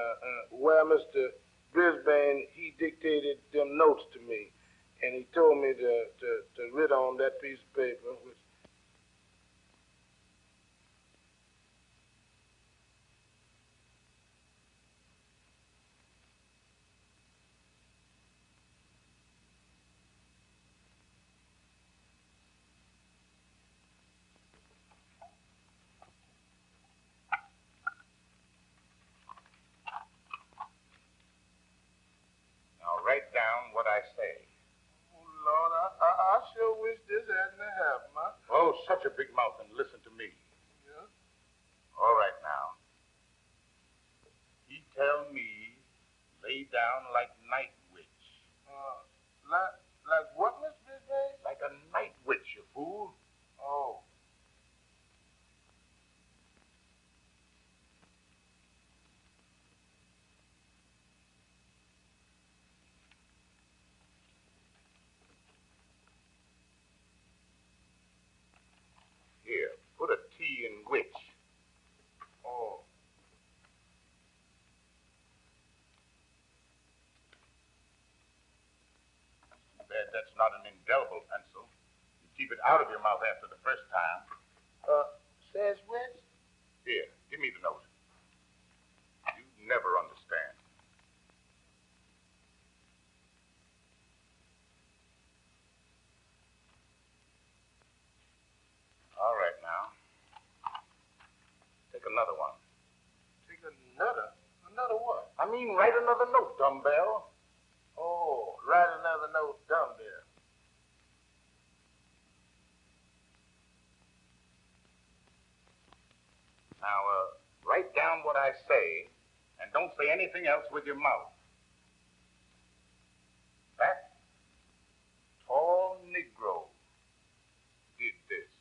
where Mr. Brisbane, he dictated them notes to me. And he told me to write on that piece of paper, which Write down what I say. oh, Lord, I sure wish this hadn't happened. Oh, shut your big mouth and listen to me. Yeah? All right, now. He tell me, lay down like night witch. Like what, Miss Brisbane? Like a night witch, you fool. Oh. Here, put a T in witch. Oh. Too bad that's not an indelible pencil. You keep it out of your mouth after the first time. Says which? Here, give me the note. You never understand. All right, now. Take another one. Take another? Another what? I mean, write another note, dumbbell. Oh, write another note, dumbbell. Now, write down what I say, and don't say anything else with your mouth. That tall Negro did this.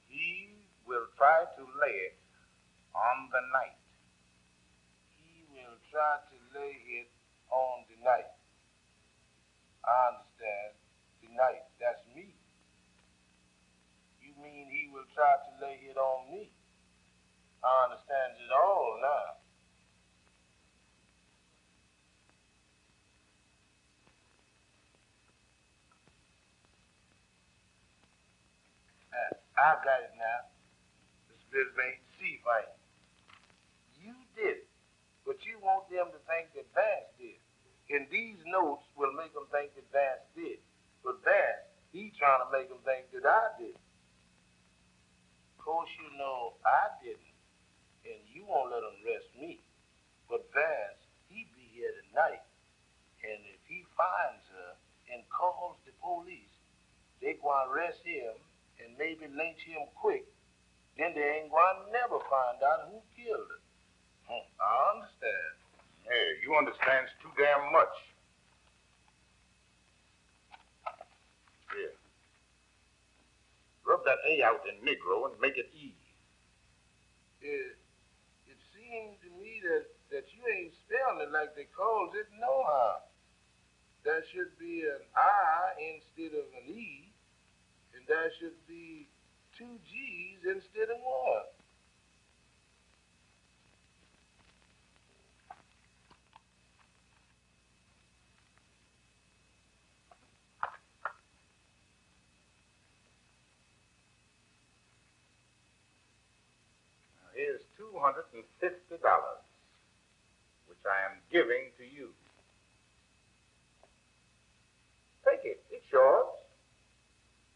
He will try to lay it on the night. He will try to lay it on the night. I understand. The night, that's me. You mean he will try to lay it on me? I understand it all now. I got it now. Mr. Brisbane, see fighting. You did it, but you want them to think that Vance did. And these notes will make them think that Vance did. But Vance, he trying to make them think that I did. Of course, you know I didn't, and you won't let them arrest me. But Vance, he be here tonight, and if he finds her and calls the police, they gonna arrest him and maybe lynch him quick. Then they ain't gonna never find out who killed her. I understand. Hey, you understand too damn much. Here. Rub that A out in Negro and make it E. It seems to me that you ain't spelling it like they calls it nohow. There should be an I instead of an E, and there should be 2 G's instead of 1. Here's $250, which I am giving to you. Take it. It's yours.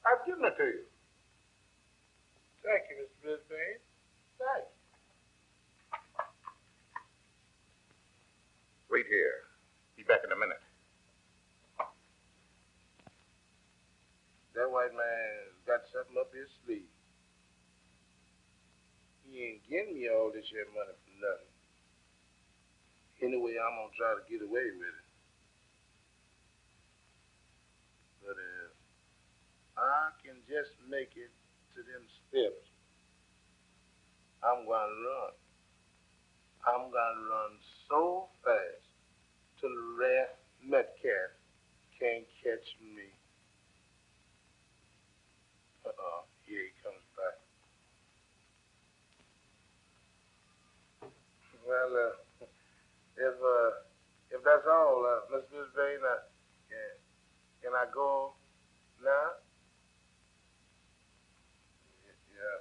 I've given it to you. Thank you, Mr. Brisbane. Thank you. Wait here. Be back in a minute. That white man's got something up his sleeve. He ain't getting me all this here money for nothing. Anyway, I'm gonna try to get away with it. But if I can just make it to them steps, I'm gonna run. I'm gonna run so fast till the rat Metcalf can't catch me. Here he comes back. Well, if that's all, Miss Brisbane, can I go now? Yeah.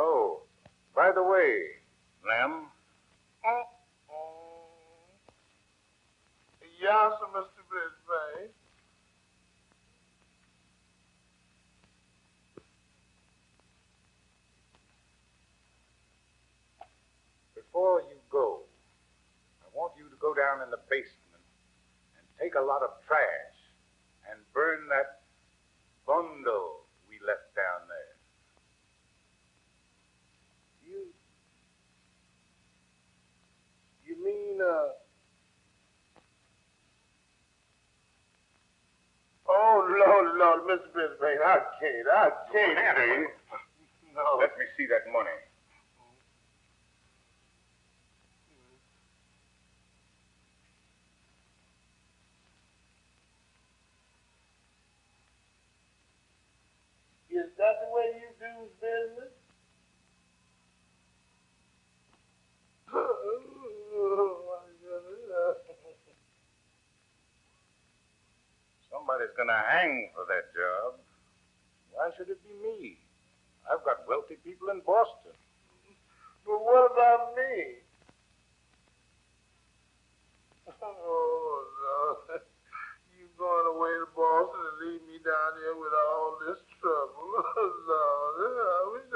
Oh, by the way, Lem. Yes, sir, Mr. Brisbane. Before you go, I want you to go down in the basement and take a lot of trash and burn that bundle we left down there. You mean, oh, Lord, Mr. Brisbane, I can't. Henry, No. let me see that money. Is that the way you do business? Oh, my goodness. Somebody's gonna hang for that job. Why should it be me? I've got wealthy people in Boston. But what about me? Oh, Lord. You going away to Boston and leave me down here with all this trouble? Oh, Lord. I wish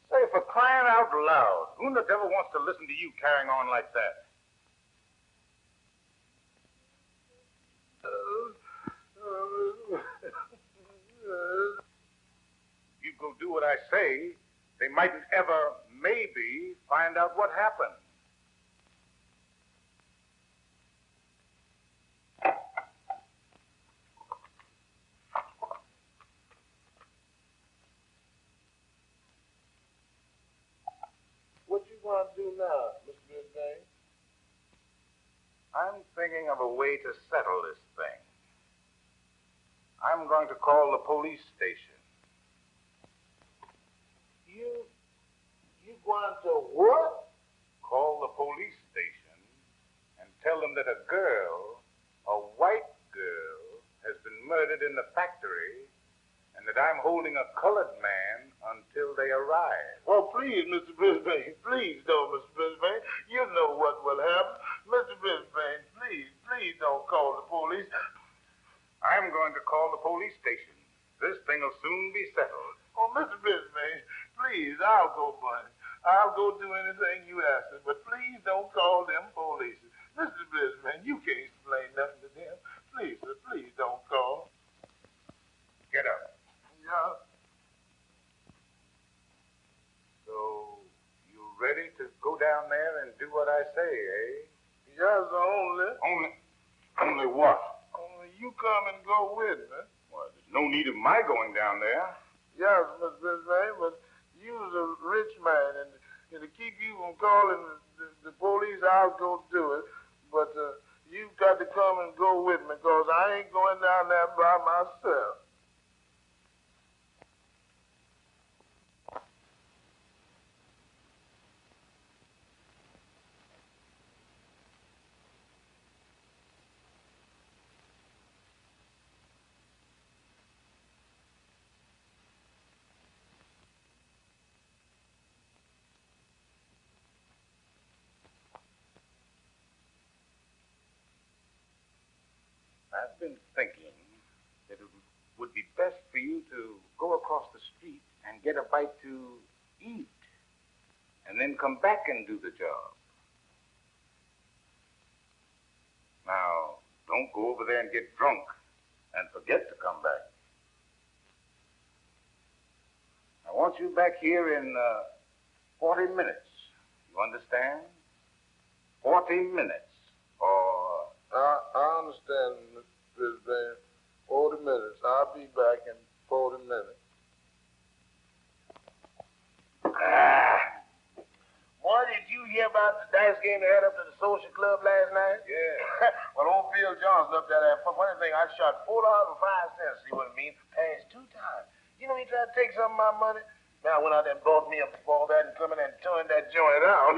Say, for crying out loud, who in the devil wants to listen to you carrying on like that? You go do what I say, they mightn't ever, maybe, find out what happened. What you want to do now, Mr. Brisbane? I'm thinking of a way to settle this thing. I'm going to call the police station. You going to what? Call the police station and tell them that a girl, a white girl, has been murdered in the factory and that I'm holding a colored man until they arrive. Oh, please, Mr. Brisbane, please don't, Mr. Brisbane. You know what will happen. Mr. Brisbane, please don't call the police. I'm going to call the police station. This thing will soon be settled. Oh, Mr. Brisbane, please, I'll go, buddy. I'll go do anything you ask me, but please don't call them police. Mr. Brisbane, you can't explain nothing to them. Please, sir, please don't call. Get up. Yeah. So, you ready to go down there and do what I say, eh? Yes, only. Only what? Only you come and go with me. Well, there's no need of my going down there. Yes, Mr. Brisbane, but you's a rich man, and to keep you from calling the police, I'll go do it. But you've got to come and go with me, because I ain't going down there by myself. I've been thinking that it would be best for you to go across the street and get a bite to eat, and then come back and do the job. Now, don't go over there and get drunk and forget to come back. I want you back here in 40 minutes. You understand? 40 minutes. Or... I understand, Mr. Brisbane. 40 minutes. I'll be back in 40 minutes. Boy, did you hear about the dice game they had up at the social club last night? Yeah. Well, old Phil Johnson up there, that funny thing, I shot $4.05, see what I mean? Passed 2 times. You know, he tried to take some of my money. Now I went out there and bought me a ball that and come in and turned that joint out.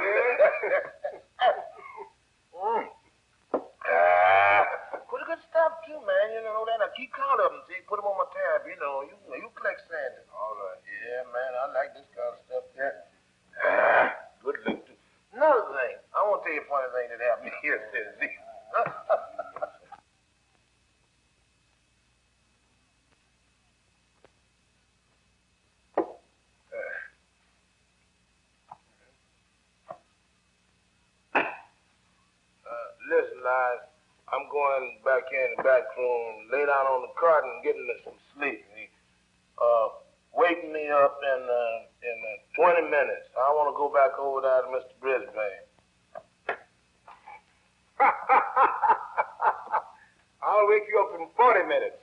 Pretty good stuff, too, man. You know that. I keep count of them. See, put them on my tab. You know, you collect sand. All right. Yeah, man, I like this kind of stuff there. Good look, too. Another thing, I want to tell you a funny thing that happened yesterday. Listen, Liz, I'm going back in the back room, lay down on the cot and get into some sleep. Wake me up in 20 minutes. I want to go back over there to Mr. Brisbane. I'll wake you up in 40 minutes.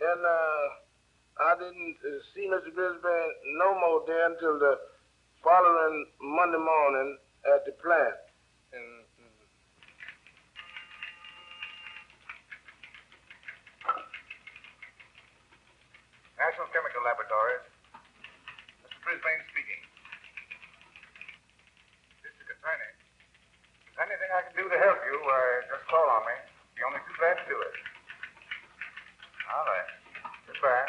And I didn't see Mr. Brisbane no more there until the following Monday morning at the plant. National Chemical Laboratories. Mr. Brisbane speaking. This is Katani. If there's anything I can do to help you, just call on me. Be only too glad to do it. All right. Goodbye.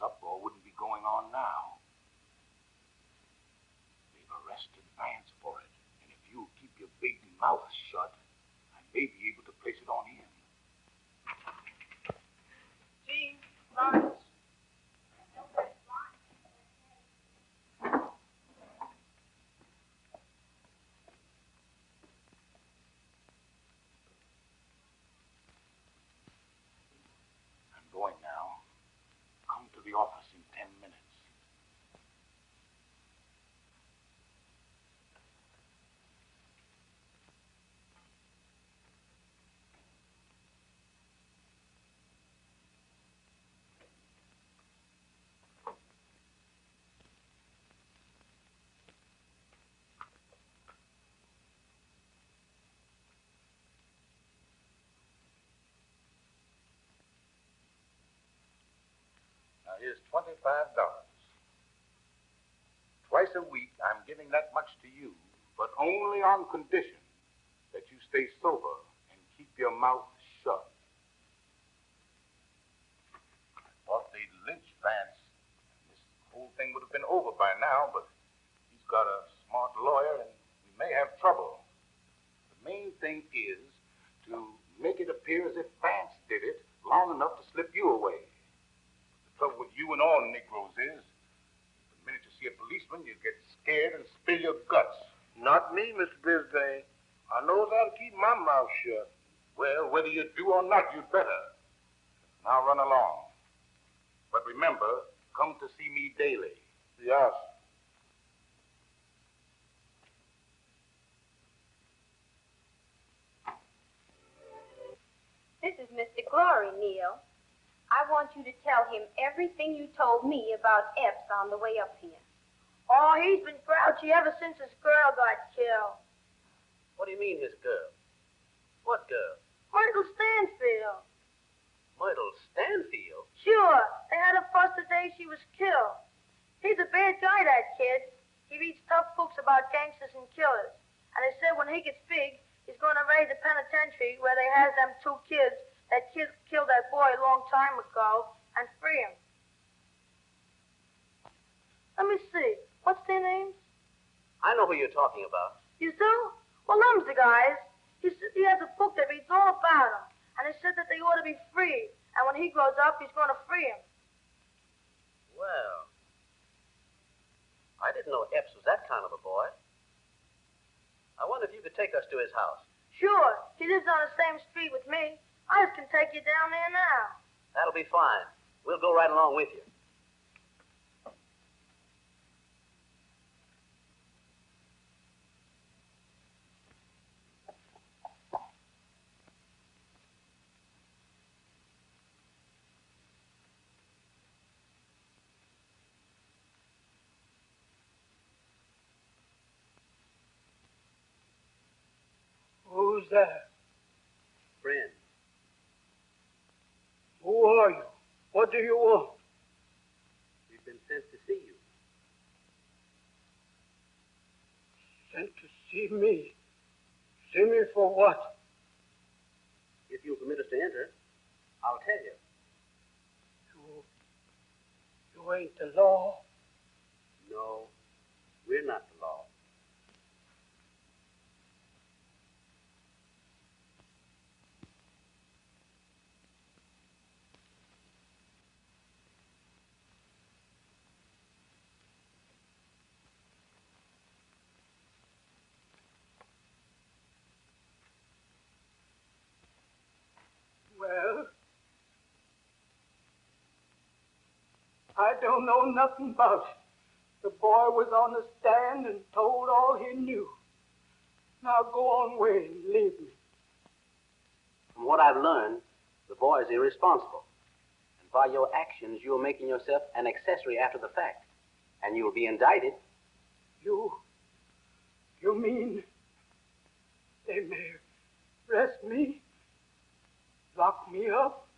uproar wouldn't be going on now. They've arrested Vance for it, and if you'll keep your big mouth shut, I may be able to place it on him. Gene, Lawrence. I'm going now. Come to the office in 10 minutes. Now, here's $25. Twice a week, I'm giving that much to you, but only on condition that you stay sober and keep your mouth shut. I thought they'd lynch Vance, and this whole thing would have been over by now, but he's got a smart lawyer, and we may have trouble. The main thing is to make it appear as if Vance did it long enough to slip you away. The trouble with you and all Negroes is, the minute you see a policeman, you get scared and spill your guts. Not me, Mr. Brisbane. I knows how to keep my mouth shut. Well, whether you do or not, you'd better. Now run along. But remember, come to see me daily. Yes. This is Mr. Glory, Neil. I want you to tell him everything you told me about Epps on the way up here. Oh, he's been grouchy ever since his girl got killed. What do you mean, his girl? What girl? Myrtle Stanfield. Myrtle Stanfield? Sure, they had a fuss the day she was killed. He's a bad guy, that kid. He reads tough books about gangsters and killers. And they said when he gets big, he's going to raid the penitentiary where they has them two kids that killed that boy a long time ago and free him. Let me see. What's their names? I know who you're talking about. You do? Well, them's the guys. He has a book that reads all about them. And he said that they ought to be free. And when he grows up, he's going to free him. Well, I didn't know Epps was that kind of a boy. I wonder if you could take us to his house. Sure. He lives on the same street with me. I just can take you down there now. That'll be fine. We'll go right along with you. Who's that? Friend. Who are you? What do you want? We've been sent to see you. Sent to see me? See me for what? If you'll permit us to enter, I'll tell you. You ain't the law? No, we're not the law. Well, I don't know nothing about it. The boy was on the stand and told all he knew. Now go on away and leave me. From what I've learned, the boy is irresponsible. And by your actions, you're making yourself an accessory after the fact. And you'll be indicted. You mean they may arrest me? Lock me up?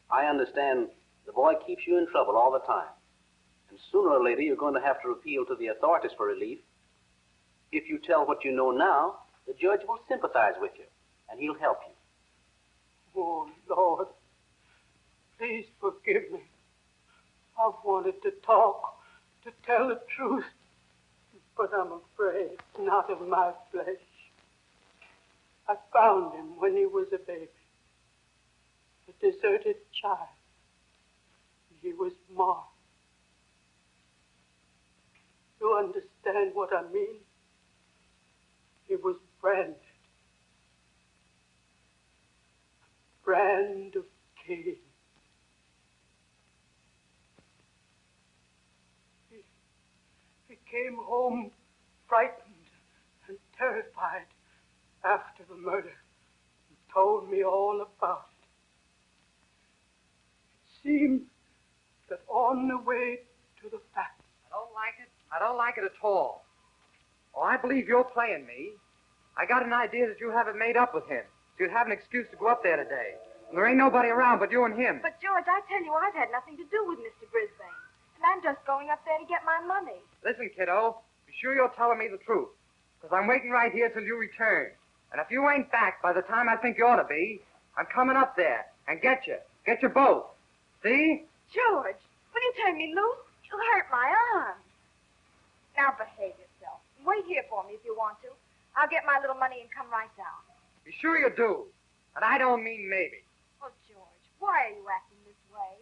I understand the boy keeps you in trouble all the time. And sooner or later, you're going to have to appeal to the authorities for relief. If you tell what you know now, the judge will sympathize with you, and he'll help you. Oh, Lord, please forgive me. I've wanted to talk, to tell the truth, but I'm afraid it's not of my flesh. I found him when he was a baby, a deserted child. He was marked. You understand what I mean? He was branded. Brand of Cain. He came home frightened and terrified after the murder and told me all about it. It seemed that on the way to the factory. I don't like it. I don't like it at all. Oh, I believe you're playing me. I got an idea that you have it made up with him. So you'd have an excuse to go up there today. And there ain't nobody around but you and him. But, George, I tell you, I've had nothing to do with Mr. Brisbane. And I'm just going up there to get my money. Listen, kiddo, be sure you're telling me the truth. Because I'm waiting right here till you return. And if you ain't back by the time I think you ought to be, I'm coming up there and get you. Get you both. See? George, when you turn me loose, you'll hurt my arm. Now behave yourself. Wait here for me if you want to. I'll get my little money and come right down. Be sure you do. And I don't mean maybe. Oh, George, why are you acting this way?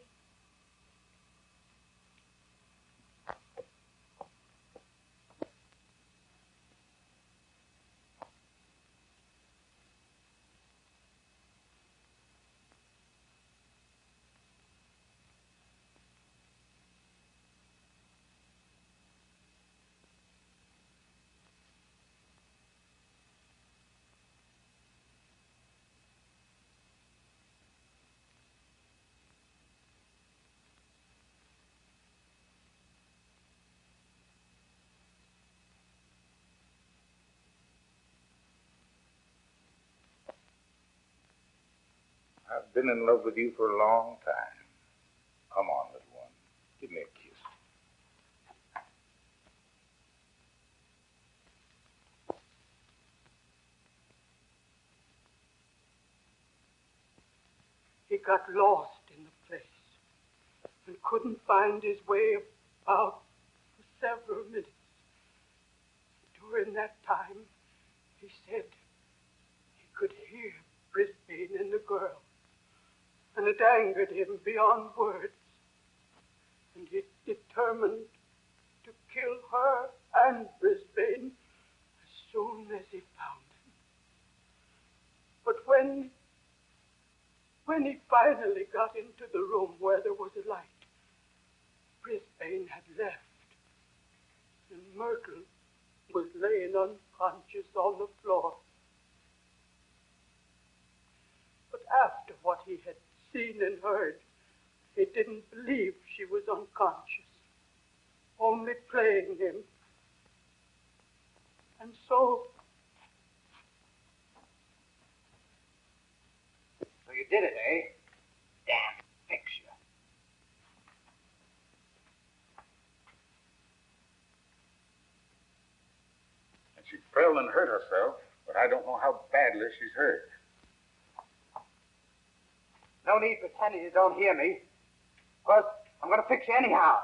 I've been in love with you for a long time. Come on, little one. Give me a kiss. He got lost in the place and couldn't find his way about for several minutes. During that time, he said he could hear Brisbane and the girl, and it angered him beyond words, and he determined to kill her and Brisbane as soon as he found him. But when he finally got into the room where there was a light, Brisbane had left, and Myrtle was laying unconscious on the floor. But after what he had seen and heard, he didn't believe she was unconscious, only playing him. And so you did it, eh? Damn fixture. And she fell and hurt herself, but I don't know how badly she's hurt. No need pretending you don't hear me. Because I'm going to fix you anyhow.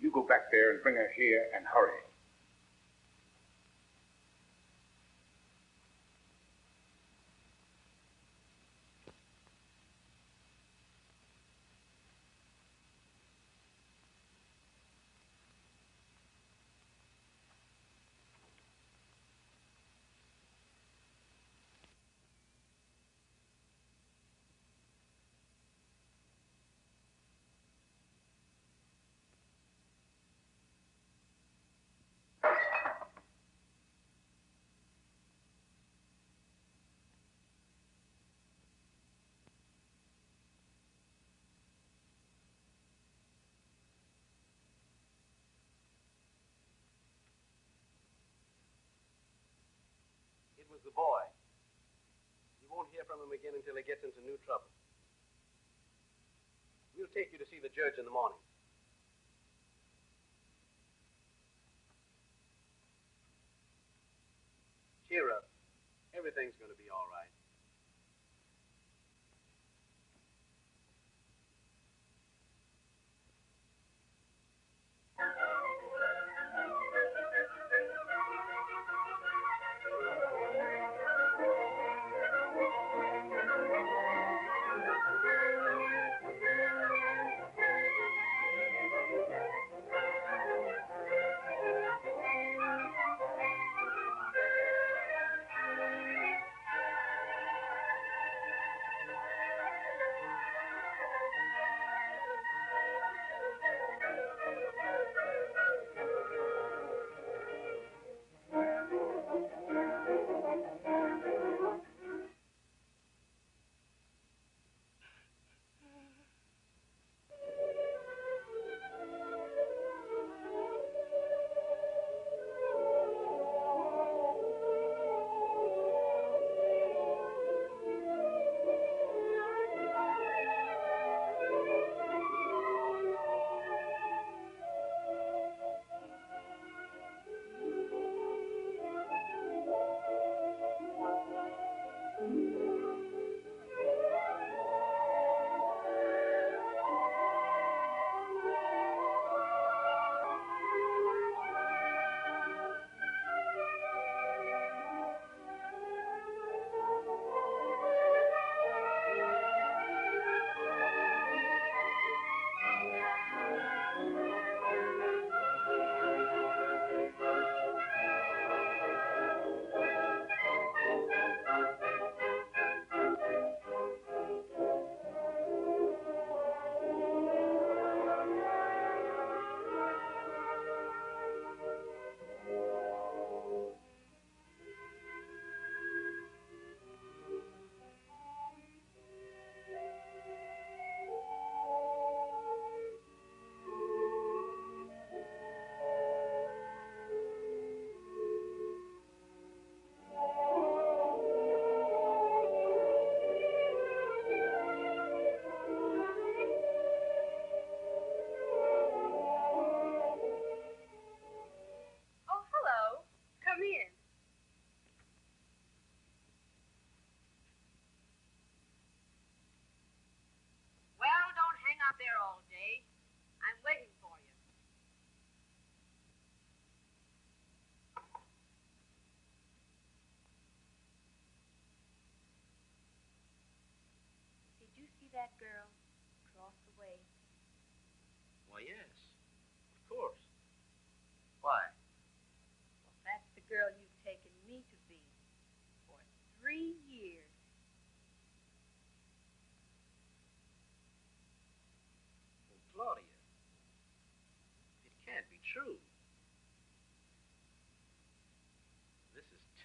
You go back there and bring her here and hurry. It was the boy. You won't hear from him again until he gets into new trouble. We'll take you to see the judge in the morning. Cheer up. Everything's going to be all right.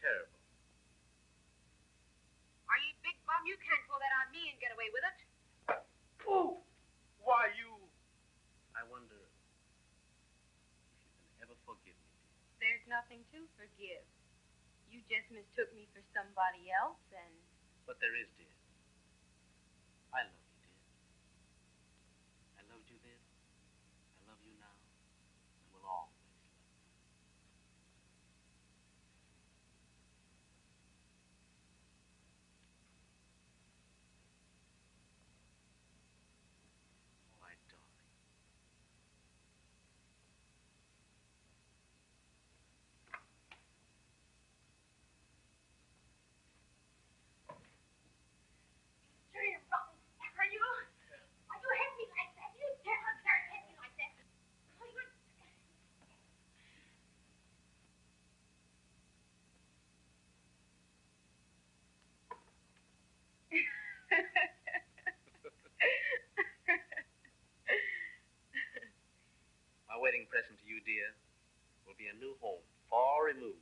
terrible. Are you big bum? You can't pull that on me and get away with it. Oh! Why, you... I wonder if you can ever forgive me. There's nothing to forgive. You just mistook me for somebody else, and... But there is, dear. I love you, dear. I loved you then. I love you now. And will always love you. My darling. Sure, you rotten sucker, you. Why you hit me like that? You dare hit me like that. Oh, you... My wedding present to you, dear, will be a new home, far removed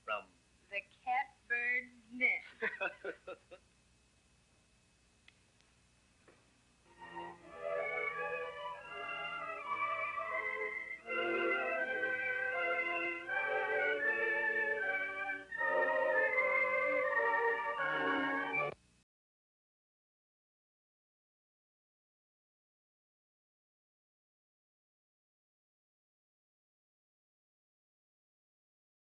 from... The catbird's nest.